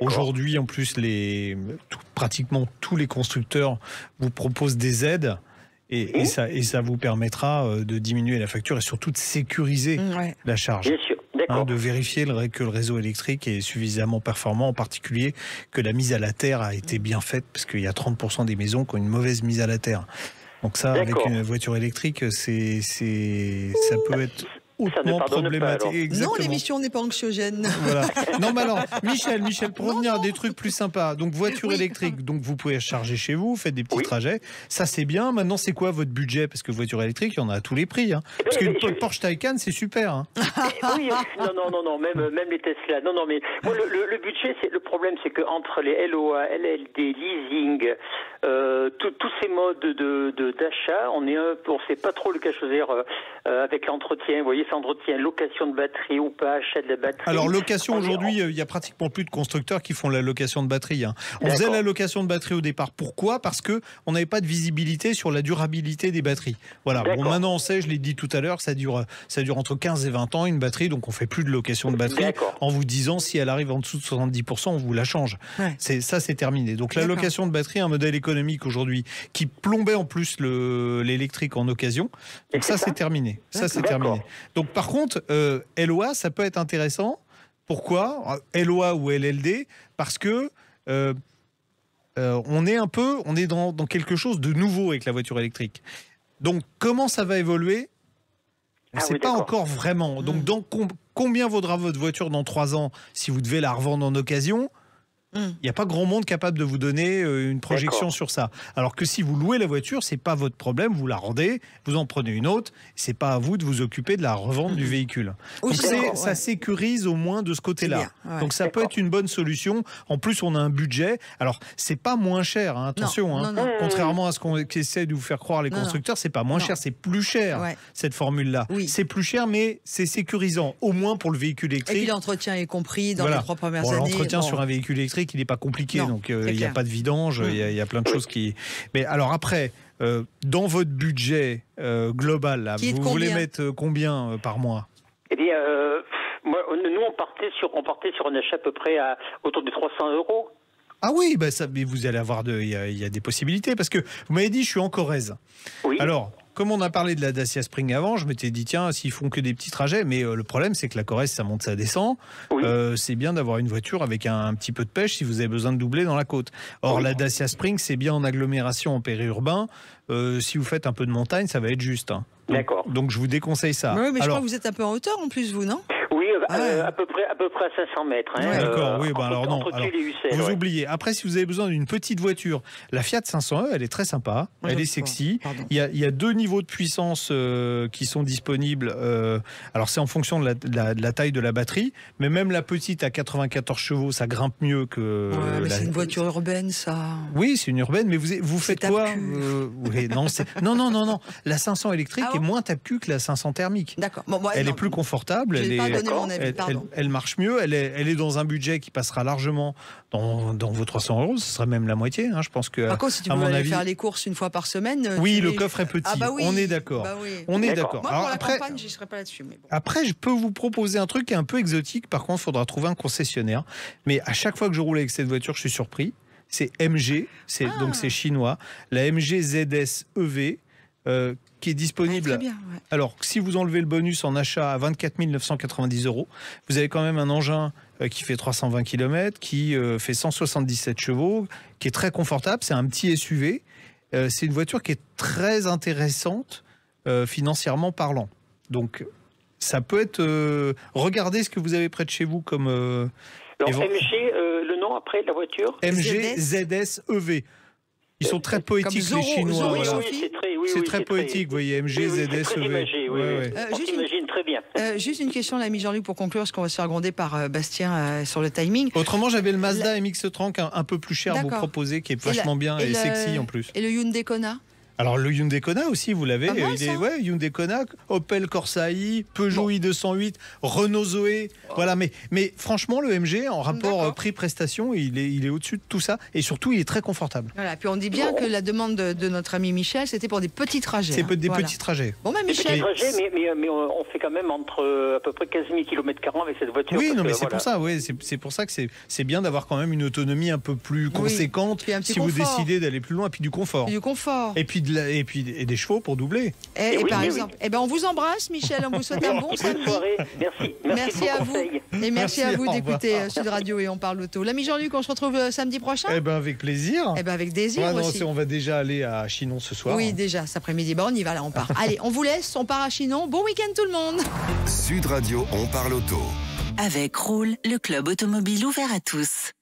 Aujourd'hui, en plus, pratiquement tous les constructeurs vous proposent des aides. Et ça vous permettra de diminuer la facture et surtout de sécuriser la charge. Bien sûr. De vérifier que le réseau électrique est suffisamment performant, en particulier que la mise à la terre a été bien faite, parce qu'il y a 30% des maisons qui ont une mauvaise mise à la terre. Donc ça, avec une voiture électrique, ça peut être hautement problématique. Non, l'émission n'est pas anxiogène. Voilà. Non, mais alors, Michel, pour revenir à des trucs plus sympas, donc voiture électrique, donc vous pouvez charger chez vous, faites des petits trajets, ça c'est bien. Maintenant, c'est quoi votre budget? Parce que voiture électrique, il y en a à tous les prix. Parce qu'une Porsche Taycan, c'est super. Oui, non, même les Tesla. Non, mais moi, le budget, le problème, c'est qu'entre les LOA, LLD, leasing, tous ces modes d'achat, on sait pas trop le cas choisir avec l'entretien. Vous voyez, entretien, location de batterie ou pas, achat de la batterie. Alors location, aujourd'hui, il y a pratiquement plus de constructeurs qui font la location de batterie. On faisait la location de batterie au départ. Pourquoi? Parce que on n'avait pas de visibilité sur la durabilité des batteries. Voilà. Bon, maintenant on sait, je l'ai dit tout à l'heure, ça dure entre 15 et 20 ans une batterie, donc on fait plus de location de batterie en vous disant si elle arrive en dessous de 70%, on vous la change. C'est terminé. Donc la location de batterie, un modèle économique aujourd'hui qui plombait en plus l'électrique en occasion. Donc ça c'est terminé. Ça c'est terminé. Donc par contre, LOA, ça peut être intéressant. Pourquoi? LOA ou LLD? Parce que on est dans quelque chose de nouveau avec la voiture électrique. Donc comment ça va évoluer? On ne sait pas encore vraiment. Donc combien vaudra votre voiture dans 3 ans si vous devez la revendre en occasion? Il n'y a pas grand monde capable de vous donner une projection sur ça. Alors que si vous louez la voiture, c'est pas votre problème, vous la rendez, vous en prenez une autre, c'est pas à vous de vous occuper de la revente du véhicule. Donc ça sécurise au moins de ce côté-là. Donc ça peut être une bonne solution. En plus, on a un budget. Alors c'est pas moins cher, attention. Non. Contrairement à ce qu'on essaie de vous faire croire les constructeurs, c'est pas moins cher, c'est plus cher cette formule-là. C'est plus cher, mais c'est sécurisant, au moins pour le véhicule électrique. Et puis l'entretien est compris dans les 3 premières années. L'entretien sur un véhicule électrique, il n'est pas compliqué, donc il n'y a pas de vidange, il y a plein de choses qui... Mais alors après, dans votre budget global, là, vous voulez mettre combien par mois? Eh bien, nous, on partait sur un achat à peu près autour de 300 €. Ah oui, mais vous allez avoir il y a des possibilités, parce que vous m'avez dit, je suis en Corrèze. Oui. Alors... Comme on a parlé de la Dacia Spring avant, je m'étais dit, tiens, s'ils font que des petits trajets, mais le problème, c'est que la Corrèze, ça monte, ça descend. C'est bien d'avoir une voiture avec un petit peu de pêche si vous avez besoin de doubler dans la côte. Or, la Dacia Spring, c'est bien en agglomération, en périurbain. Si vous faites un peu de montagne, ça va être juste. D'accord. Donc, je vous déconseille ça. Oui, mais je crois que vous êtes un peu en hauteur en plus, vous, non? Oui, à peu près à 500 mètres. D'accord, oui, alors non. Alors, vous oubliez. Après, si vous avez besoin d'une petite voiture, la Fiat 500e, elle est très sympa, elle est sexy. Il y a 2 niveaux de puissance qui sont disponibles. Alors, c'est en fonction de la taille de la batterie, mais même la petite à 94 chevaux, ça grimpe mieux que... mais c'est une voiture urbaine, ça. Oui, c'est une urbaine, mais vous faites quoi? Non. La 500 électrique est moins tape-cul que la 500 thermique. D'accord. Elle est plus confortable. Elle marche mieux, elle est dans un budget qui passera largement dans vos 300 €, ce sera même la moitié, je pense que... Par contre, si tu veux aller faire les courses une fois par semaine... Oui, le coffre est petit, on est d'accord. On est d'accord. Moi, pour la campagne, j'y serais pas là-dessus. Mais bon. Après, je peux vous proposer un truc qui est un peu exotique, par contre, il faudra trouver un concessionnaire. Mais à chaque fois que je roule avec cette voiture, je suis surpris. C'est MG, donc c'est chinois, la MG ZS EV, qui est disponible. Alors, si vous enlevez le bonus en achat à 24 990 €, vous avez quand même un engin qui fait 320 km, qui fait 177 chevaux, qui est très confortable. C'est un petit SUV. C'est une voiture qui est très intéressante financièrement parlant. Donc, ça peut être... regardez ce que vous avez près de chez vous comme... Alors, MG, le nom après de la voiture? MG ZS EV. Ils sont très poétiques, les Chinois. C'est très poétique, vous voyez, MG, ZS, EV. On s'imagine très bien. Juste une question, l'ami Jean-Luc, pour conclure, parce qu'on va se faire gronder par Bastien sur le timing. Autrement, j'avais le Mazda MX-30 un peu plus cher à vous proposer, qui est vachement bien et sexy en plus. Et le Hyundai Kona? Alors le Hyundai Kona aussi, vous l'avez. Hyundai Kona, Opel Corsa i, Peugeot i208, Renault Zoé. Voilà, mais franchement, le MG, en rapport prix-prestation, il est au-dessus de tout ça. Et surtout, il est très confortable. Voilà, puis on dit bien que la demande de notre ami Michel, c'était pour des petits trajets. C'est des petits trajets. Bon, Michel. Des petits trajets, mais on fait quand même entre à peu près 15 000 km/h avec cette voiture. Oui, non, mais c'est pour ça. C'est pour ça que c'est bien d'avoir quand même une autonomie un peu plus conséquente si vous décidez d'aller plus loin, et puis du confort. Et puis des chevaux pour doubler. Par exemple. Eh ben on vous embrasse, Michel. On vous souhaite un bon samedi. Merci à vous. Et merci à vous d'écouter Sud Radio et On parle auto. L'ami Jean-Luc, on se retrouve samedi prochain. Eh ben avec plaisir. Eh ben avec désir aussi. On va déjà aller à Chinon ce soir. Oui, déjà cet après-midi. On y va là, on part. Allez, on vous laisse. On part à Chinon. Bon week-end tout le monde. Sud Radio, On parle auto. Avec Roule, le club automobile ouvert à tous.